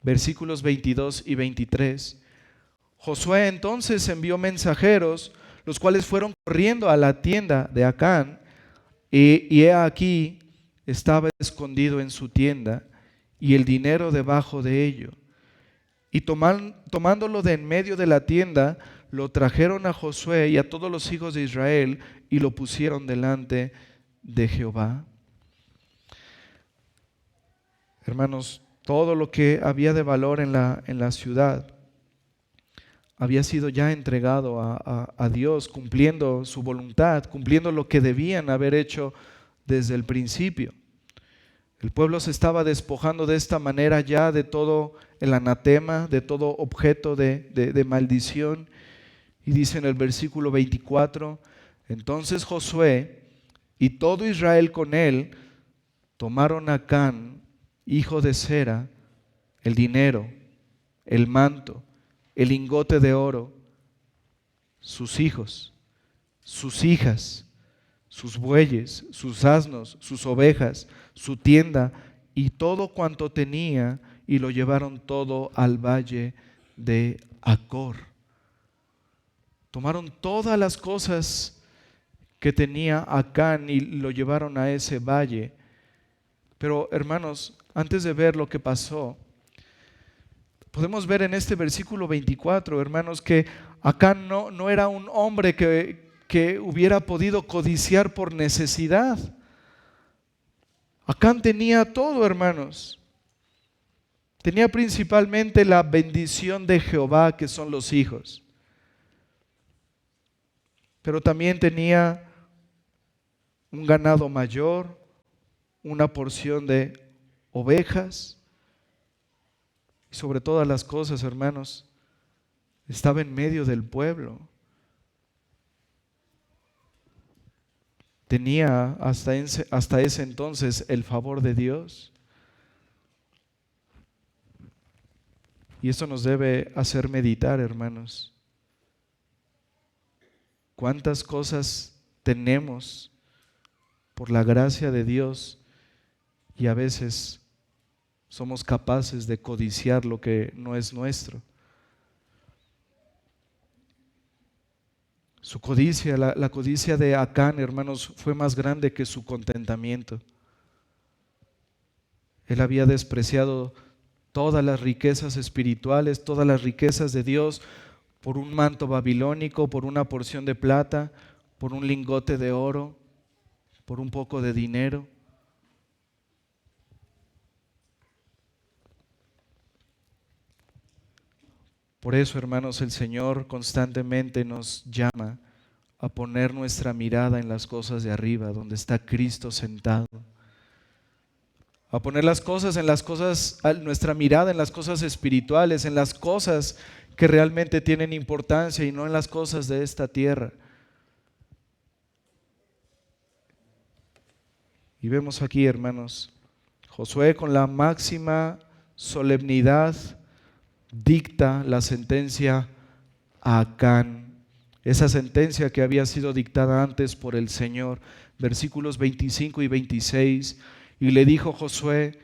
S1: Versículos 22 y 23. Josué entonces envió mensajeros, los cuales fueron corriendo a la tienda de Acán, y he aquí estaba escondido en su tienda, y el dinero debajo de ello. Y tomándolo de en medio de la tienda, lo trajeron a Josué y a todos los hijos de Israel, y lo pusieron delante de Jehová. Hermanos, todo lo que había de valor en la ciudad había sido ya entregado a Dios, cumpliendo su voluntad, cumpliendo lo que debían haber hecho desde el principio. El pueblo se estaba despojando de esta manera ya de todo el anatema, de todo objeto de maldición. Y dice en el versículo 24, entonces Josué y todo Israel con él tomaron a Acán, hijo de Zera, el dinero, el manto, el lingote de oro, sus hijos, sus hijas, sus bueyes, sus asnos, sus ovejas, su tienda y todo cuanto tenía, y lo llevaron todo al valle de Acor. Tomaron todas las cosas que tenía Acán y lo llevaron a ese valle. Pero hermanos, antes de ver lo que pasó, podemos ver en este versículo 24, hermanos, que Acán no era un hombre que hubiera podido codiciar por necesidad. Acán tenía todo, hermanos. Tenía principalmente la bendición de Jehová, que son los hijos. Pero también tenía un ganado mayor, una porción de ovejas. Y sobre todas las cosas, hermanos, estaba en medio del pueblo. Tenía hasta ese entonces el favor de Dios. Y esto nos debe hacer meditar, hermanos. ¿Cuántas cosas tenemos por la gracia de Dios y a veces somos capaces de codiciar lo que no es nuestro? Su codicia, la codicia de Acán, hermanos, fue más grande que su contentamiento. Él había despreciado todas las riquezas espirituales, todas las riquezas de Dios, por un manto babilónico, por una porción de plata, por un lingote de oro, por un poco de dinero. Por eso, hermanos, el Señor constantemente nos llama a poner nuestra mirada en las cosas de arriba, donde está Cristo sentado. A poner nuestra mirada en las cosas espirituales, en las cosas que realmente tienen importancia y no en las cosas de esta tierra. Y vemos aquí, hermanos, Josué con la máxima solemnidad dicta la sentencia a Acán, esa sentencia que había sido dictada antes por el Señor. Versículos 25 y 26, y le dijo Josué,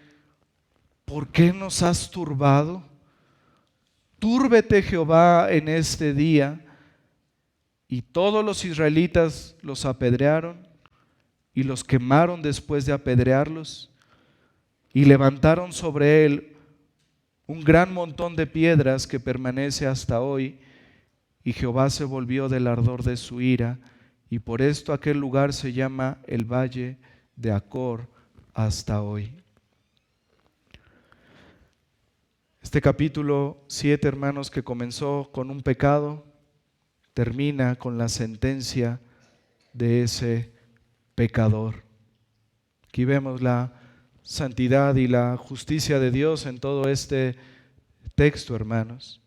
S1: ¿por qué nos has turbado? Túrbete Jehová en este día. Y todos los israelitas los apedrearon y los quemaron después de apedrearlos, y levantaron sobre él un gran montón de piedras que permanece hasta hoy, y Jehová se volvió del ardor de su ira, y por esto aquel lugar se llama el Valle de Acor hasta hoy. Este capítulo 7, hermanos, que comenzó con un pecado, termina con la sentencia de ese pecador. Aquí vemos la santidad y la justicia de Dios en todo este texto, hermanos.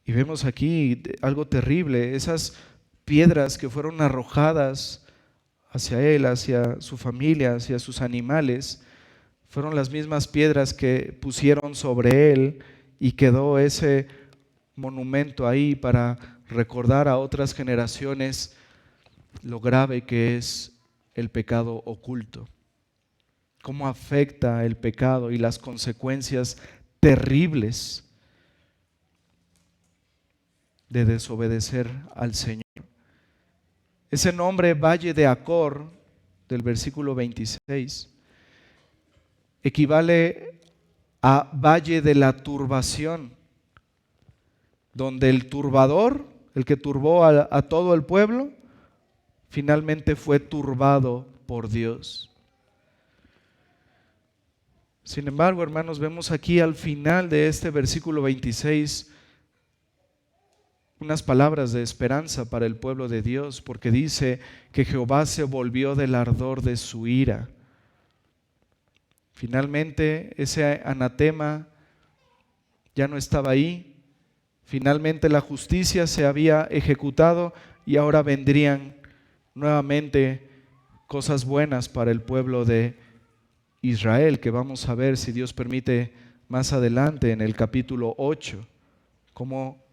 S1: Y vemos aquí algo terrible, esas piedras que fueron arrojadas hacia él, hacia su familia, hacia sus animales, fueron las mismas piedras que pusieron sobre él, y quedó ese monumento ahí para recordar a otras generaciones lo grave que es el pecado oculto, cómo afecta el pecado y las consecuencias terribles de desobedecer al Señor. Ese nombre Valle de Acor del versículo 26 equivale a Valle de la Turbación, donde el turbador, el que turbó a todo el pueblo, finalmente fue turbado por Dios. Sin embargo, hermanos, vemos aquí al final de este versículo 26 unas palabras de esperanza para el pueblo de Dios, porque dice que Jehová se volvió del ardor de su ira. Finalmente, ese anatema ya no estaba ahí. Finalmente la justicia se había ejecutado y ahora vendrían nuevamente cosas buenas para el pueblo de Israel, que vamos a ver, si Dios permite, más adelante en el capítulo 8, cómo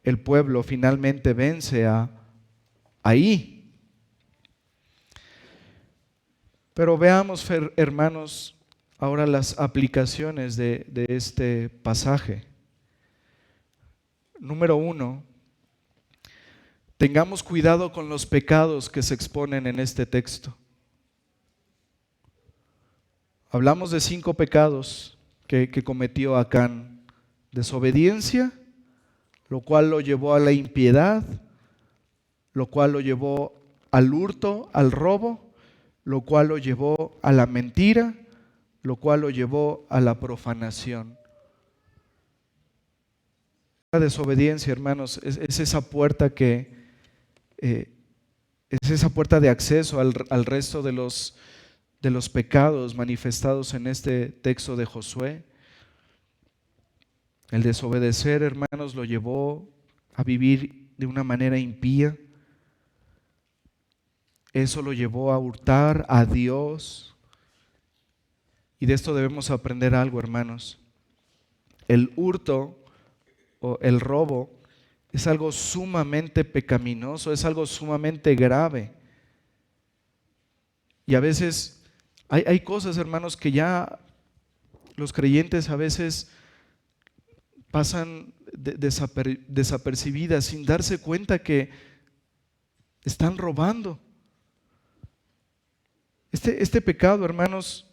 S1: el pueblo finalmente vence ahí. Pero veamos, hermanos, ahora las aplicaciones de este pasaje. Número 1, tengamos cuidado con los pecados que se exponen en este texto. Hablamos de 5 pecados que cometió Acán: desobediencia, lo cual lo llevó a la impiedad, lo cual lo llevó al hurto, al robo, lo cual lo llevó a la mentira, lo cual lo llevó a la profanación. La desobediencia, hermanos, es esa puerta es esa puerta de acceso al resto de los pecados manifestados en este texto de Josué. El desobedecer, hermanos, lo llevó a vivir de una manera impía. Eso lo llevó a hurtar a Dios. Y de esto debemos aprender algo, hermanos. El hurto o el robo es algo sumamente pecaminoso, es algo sumamente grave. Y a veces hay cosas, hermanos, que ya los creyentes a veces pasan desapercibidas sin darse cuenta que están robando. Este pecado, hermanos,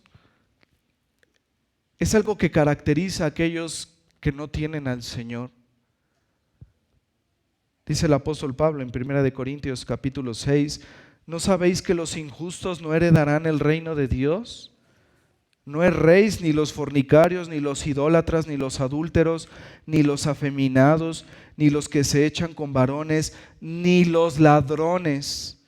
S1: es algo que caracteriza a aquellos que no tienen al Señor. Dice el apóstol Pablo en 1 Corintios capítulo 6, ¿no sabéis que los injustos no heredarán el reino de Dios? No erréis ni los fornicarios, ni los idólatras, ni los adúlteros, ni los afeminados, ni los que se echan con varones, ni los ladrones,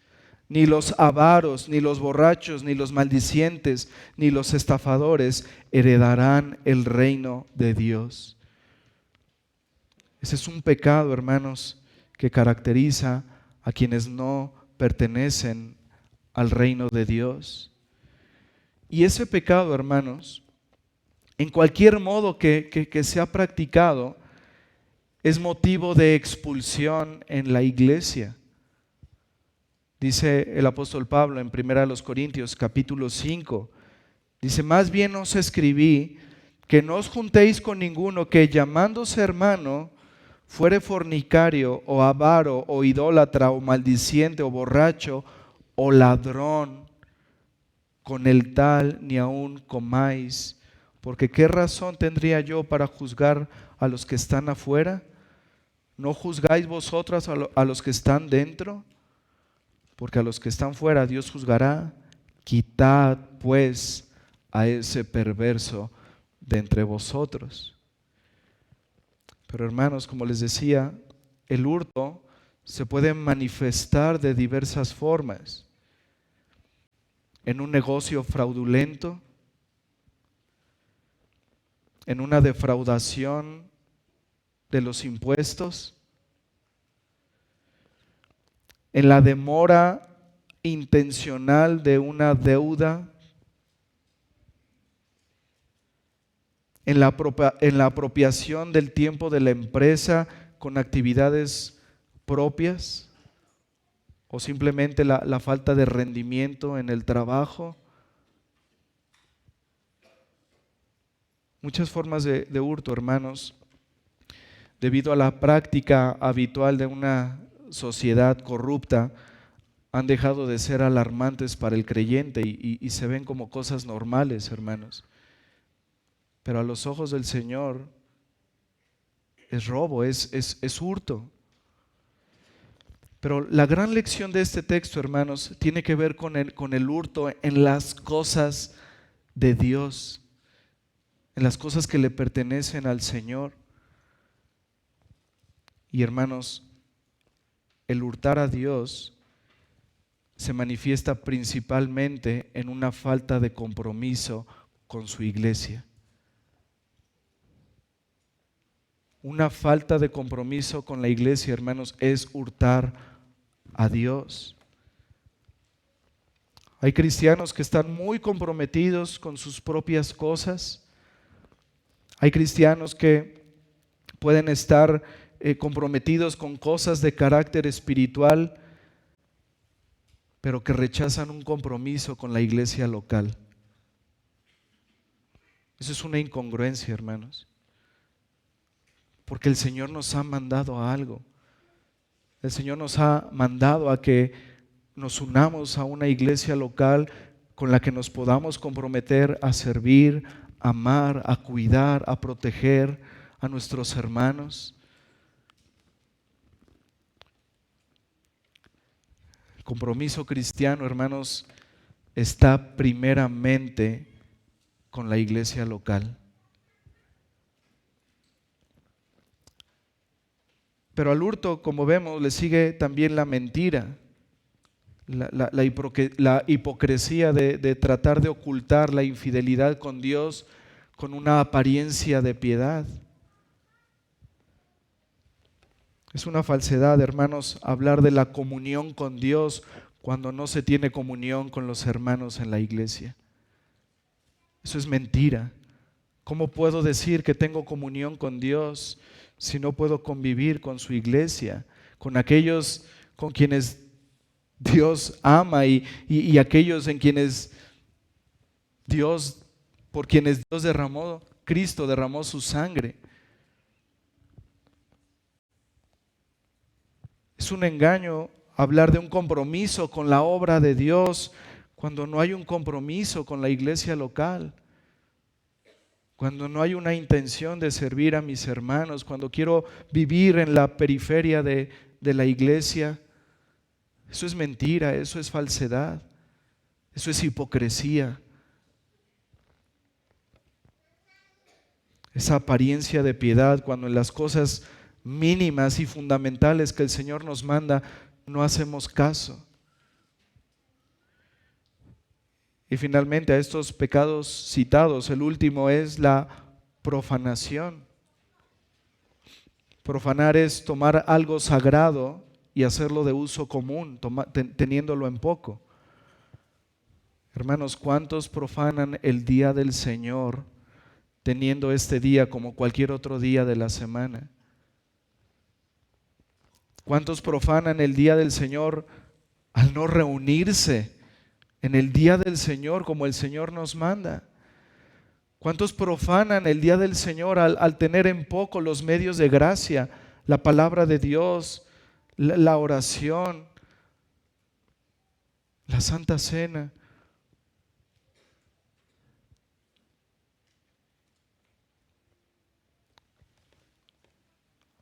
S1: ni los avaros, ni los borrachos, ni los maldicientes, ni los estafadores heredarán el reino de Dios. Ese es un pecado, hermanos, que caracteriza a quienes no pertenecen al reino de Dios. Y ese pecado, hermanos, en cualquier modo que sea practicado, es motivo de expulsión en la iglesia. Dice el apóstol Pablo en 1 Corintios capítulo 5, dice: más bien os escribí que no os juntéis con ninguno que, llamándose hermano, fuere fornicario o avaro o idólatra o maldiciente o borracho o ladrón. Con el tal ni aun comáis, porque ¿qué razón tendría yo para juzgar a los que están afuera? ¿No juzgáis vosotras a los que están dentro? Porque a los que están fuera Dios juzgará. Quitad pues a ese perverso de entre vosotros. Pero hermanos, como les decía, el hurto se puede manifestar de diversas formas. En un negocio fraudulento, en una defraudación de los impuestos, en la demora intencional de una deuda, en la apropiación del tiempo de la empresa con actividades propias, o simplemente la falta de rendimiento en el trabajo. Muchas formas de hurto, hermanos, debido a la práctica habitual de una sociedad corrupta, han dejado de ser alarmantes para el creyente y se ven como cosas normales, hermanos. Pero a los ojos del Señor es robo, es hurto. Pero la gran lección de este texto, hermanos, tiene que ver con el hurto en las cosas de Dios. en las cosas que le pertenecen al Señor. Y hermanos, el hurtar a Dios se manifiesta principalmente en una falta de compromiso con su iglesia. Una falta de compromiso con la iglesia, hermanos, es hurtar a Dios. Hay cristianos que están muy comprometidos con sus propias cosas. Hay cristianos que pueden estar comprometidos con cosas de carácter espiritual, pero que rechazan un compromiso con la iglesia local. Eso es una incongruencia, hermanos, porque el Señor nos ha mandado a algo. El Señor nos ha mandado a que nos unamos a una iglesia local con la que nos podamos comprometer a servir, a amar, a cuidar, a proteger a nuestros hermanos. El compromiso cristiano, hermanos, está primeramente con la iglesia local. Pero al hurto, como vemos, le sigue también la mentira, la hipocresía de tratar de ocultar la infidelidad con Dios con una apariencia de piedad. Es una falsedad, hermanos, hablar de la comunión con Dios cuando no se tiene comunión con los hermanos en la iglesia. Eso es mentira. ¿Cómo puedo decir que tengo comunión con Dios si no puedo convivir con su iglesia, con aquellos con quienes Dios ama y aquellos en quienes por quienes Cristo derramó su sangre? Es un engaño hablar de un compromiso con la obra de Dios cuando no hay un compromiso con la iglesia local, cuando no hay una intención de servir a mis hermanos, cuando quiero vivir en la periferia de la iglesia. Eso es mentira, eso es falsedad, eso es hipocresía. Esa apariencia de piedad cuando en las cosas mínimas y fundamentales que el Señor nos manda no hacemos caso. Y finalmente a estos pecados citados, el último es la profanación. Profanar es tomar algo sagrado y hacerlo de uso común, teniéndolo en poco. Hermanos, ¿cuántos profanan el día del Señor teniendo este día como cualquier otro día de la semana? ¿Cuántos profanan el día del Señor al no reunirse en el día del Señor como el Señor nos manda? ¿Cuántos profanan el día del Señor al tener en poco los medios de gracia, la palabra de Dios, la oración, la Santa Cena?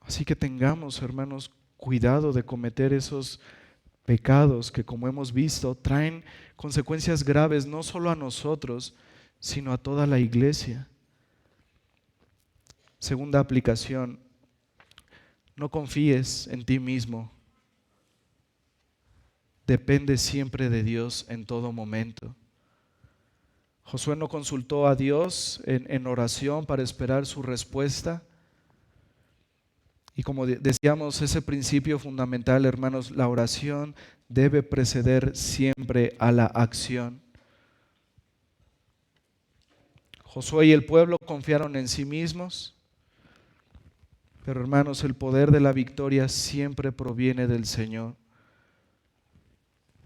S1: Así que tengamos, hermanos, cuidado de cometer esos pecados que, como hemos visto, traen consecuencias graves no solo a nosotros, sino a toda la iglesia. Segunda aplicación: no confíes en ti mismo. Depende siempre de Dios en todo momento. Josué no consultó a Dios en oración para esperar su respuesta. Y como decíamos, ese principio fundamental, hermanos, la oración debe preceder siempre a la acción. Josué y el pueblo confiaron en sí mismos, pero hermanos, el poder de la victoria siempre proviene del Señor.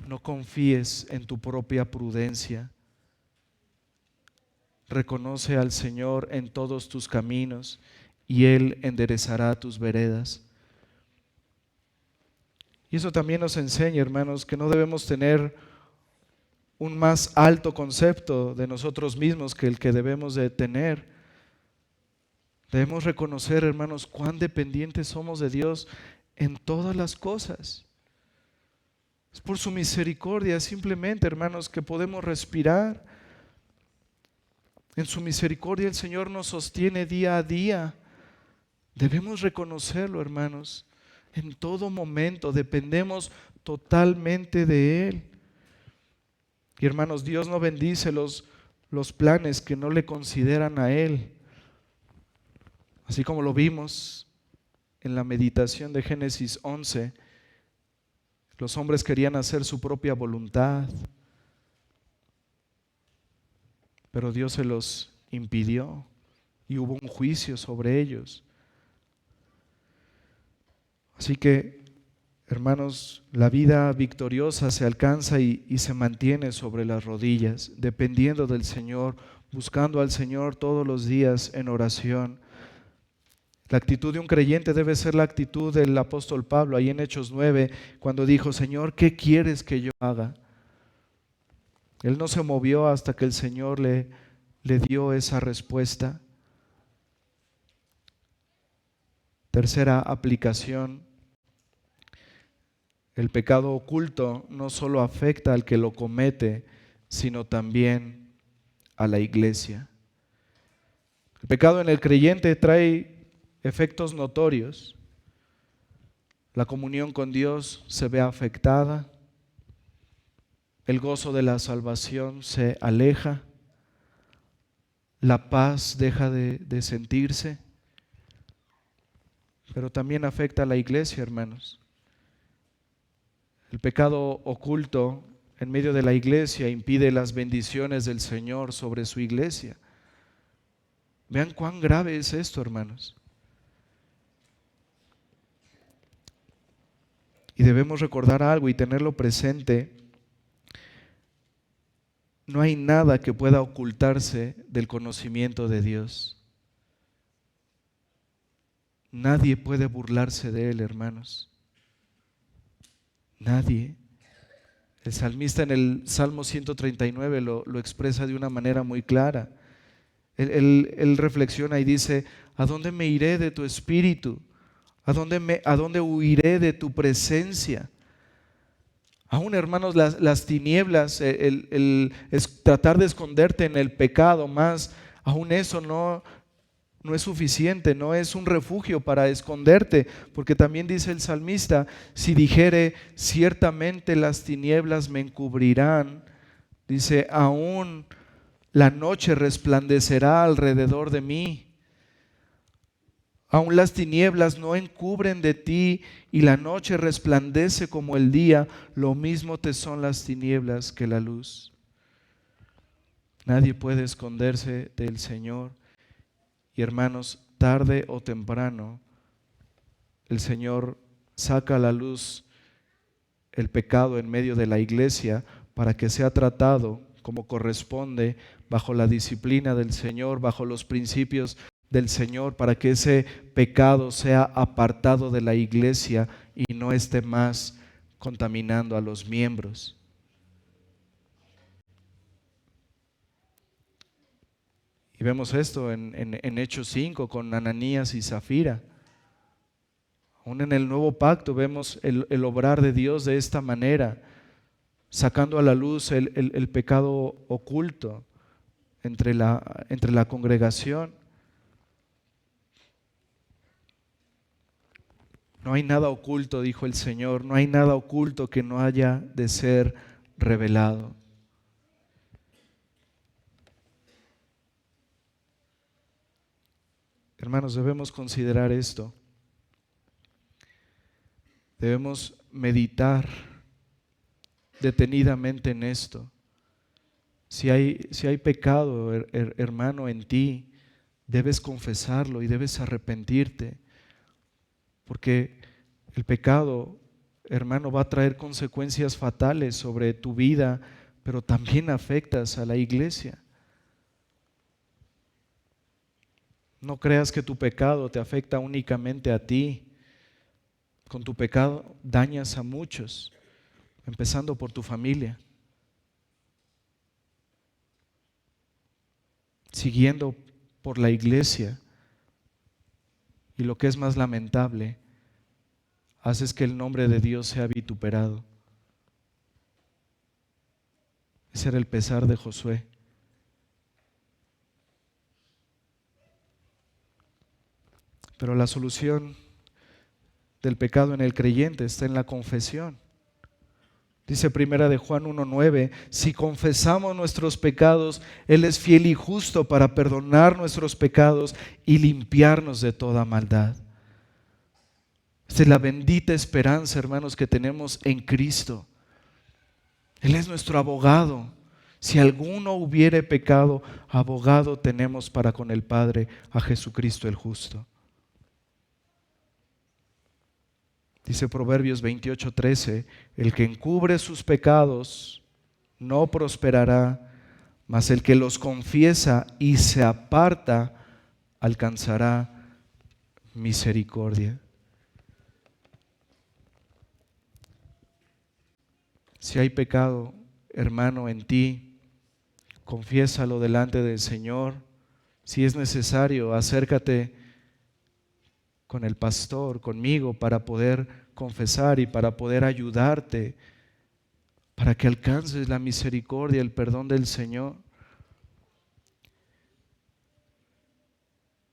S1: No confíes en tu propia prudencia. Reconoce al Señor en todos tus caminos y Él enderezará tus veredas. Y eso también nos enseña, hermanos, que no debemos tener un más alto concepto de nosotros mismos que el que debemos de tener. Debemos reconocer, hermanos, cuán dependientes somos de Dios en todas las cosas. Es por su misericordia simplemente, hermanos, que podemos respirar. En su misericordia el Señor nos sostiene día a día. Debemos reconocerlo, hermanos. En todo momento dependemos totalmente de Él. Y hermanos, Dios no bendice los planes que no le consideran a Él. Así como lo vimos en la meditación de Génesis 11, los hombres querían hacer su propia voluntad, pero Dios se los impidió y hubo un juicio sobre ellos. Así que, hermanos, la vida victoriosa se alcanza y se mantiene sobre las rodillas, dependiendo del Señor, buscando al Señor todos los días en oración. La actitud de un creyente debe ser la actitud del apóstol Pablo, ahí en Hechos 9, cuando dijo: Señor, ¿qué quieres que yo haga? Él no se movió hasta que el Señor le dio esa respuesta. Tercera aplicación: el pecado oculto no solo afecta al que lo comete, sino también a la iglesia. El pecado en el creyente trae efectos notorios. La comunión con Dios se ve afectada, el gozo de la salvación se aleja, la paz deja de sentirse, pero también afecta a la iglesia, hermanos. El pecado oculto en medio de la iglesia impide las bendiciones del Señor sobre su iglesia. Vean cuán grave es esto, hermanos. Y debemos recordar algo y tenerlo presente. No hay nada que pueda ocultarse del conocimiento de Dios. Nadie puede burlarse de Él, hermanos. Nadie. El salmista en el Salmo 139 lo expresa de una manera muy clara. Él reflexiona y dice: ¿a dónde me iré de tu espíritu? ¿A dónde huiré de tu presencia? Aún, hermanos, las tinieblas, es tratar de esconderte en el pecado, más aún eso no es suficiente, no es un refugio para esconderte, porque también dice el salmista: si dijere ciertamente las tinieblas me encubrirán, dice, aún la noche resplandecerá alrededor de mí. Aún las tinieblas no encubren de ti y la noche resplandece como el día, lo mismo te son las tinieblas que la luz. Nadie puede esconderse del Señor. Y hermanos, tarde o temprano, el Señor saca a la luz el pecado en medio de la iglesia para que sea tratado como corresponde, bajo la disciplina del Señor, bajo los principios del Señor, para que ese pecado sea apartado de la iglesia y no esté más contaminando a los miembros. Y vemos esto en Hechos 5 con Ananías y Zafira. Aún en el nuevo pacto vemos el obrar de Dios de esta manera, sacando a la luz el pecado oculto entre la congregación. No hay nada oculto, dijo el Señor, no hay nada oculto que no haya de ser revelado. Hermanos, debemos considerar esto. Debemos meditar detenidamente en esto. Si hay pecado, hermano, en ti, debes confesarlo y debes arrepentirte. Porque el pecado, hermano, va a traer consecuencias fatales sobre tu vida, pero también afectas a la iglesia. No creas que tu pecado te afecta únicamente a ti. Con tu pecado dañas a muchos, empezando por tu familia. Siguiendo por la iglesia. Y lo que es más lamentable, haces que el nombre de Dios sea vituperado. Ese era el pesar de Josué. Pero la solución del pecado en el creyente está en la confesión. Dice Primera de Juan 1:9, si confesamos nuestros pecados, Él es fiel y justo para perdonar nuestros pecados y limpiarnos de toda maldad. Esta es la bendita esperanza, hermanos, que tenemos en Cristo. Él es nuestro abogado. Si alguno hubiere pecado, abogado tenemos para con el Padre, a Jesucristo el justo. Dice Proverbios 28:13, el que encubre sus pecados no prosperará, mas el que los confiesa y se aparta alcanzará misericordia. Si hay pecado, hermano, en ti, confiésalo delante del Señor. Si es necesario, acércate con el pastor, conmigo, para poder confesar y para poder ayudarte, para que alcances la misericordia, el perdón del Señor.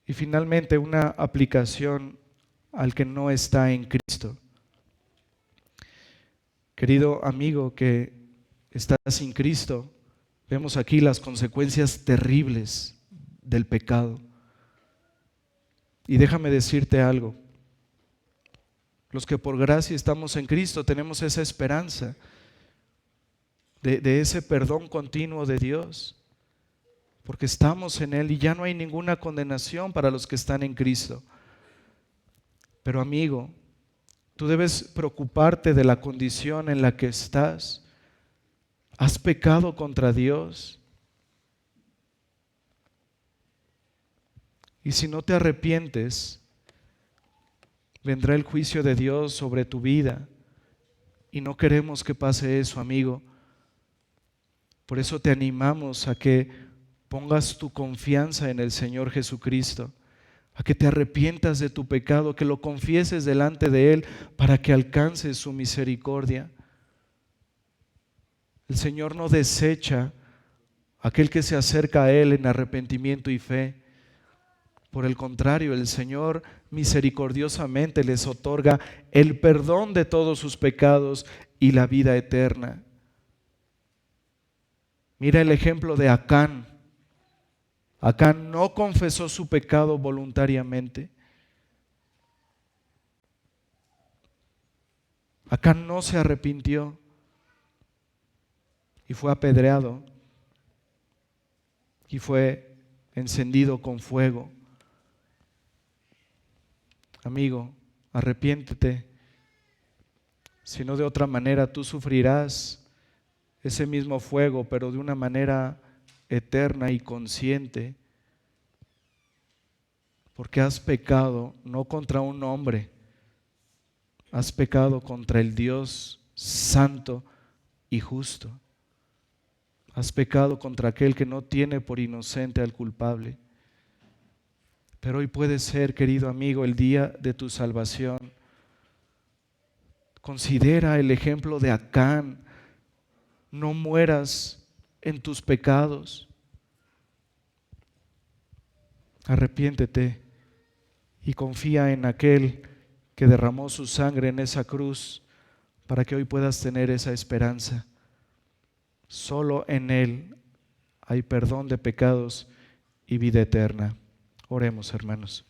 S1: Y finalmente, una aplicación al que no está en Cristo. Querido amigo que está sin Cristo, vemos aquí las consecuencias terribles del pecado. Y déjame decirte algo, los que por gracia estamos en Cristo tenemos esa esperanza de ese perdón continuo de Dios, porque estamos en Él y ya no hay ninguna condenación para los que están en Cristo. Pero amigo, tú debes preocuparte de la condición en la que estás. ¿Has pecado contra Dios? Y si no te arrepientes, vendrá el juicio de Dios sobre tu vida. Y no queremos que pase eso, amigo. Por eso te animamos a que pongas tu confianza en el Señor Jesucristo, a que te arrepientas de tu pecado, que lo confieses delante de Él para que alcances su misericordia. El Señor no desecha a aquel que se acerca a Él en arrepentimiento y fe. Por el contrario, el Señor misericordiosamente les otorga el perdón de todos sus pecados y la vida eterna. Mira el ejemplo de Acán. Acán no confesó su pecado voluntariamente. Acán no se arrepintió y fue apedreado y fue encendido con fuego. Amigo, arrepiéntete, si no de otra manera tú sufrirás ese mismo fuego, pero de una manera eterna y consciente, porque has pecado no contra un hombre, has pecado contra el Dios santo y justo. Has pecado contra aquel que no tiene por inocente al culpable. Pero hoy puede ser, querido amigo, el día de tu salvación. Considera el ejemplo de Acán. No mueras en tus pecados. Arrepiéntete y confía en aquel que derramó su sangre en esa cruz para que hoy puedas tener esa esperanza. Solo en Él hay perdón de pecados y vida eterna. Oremos, hermanos.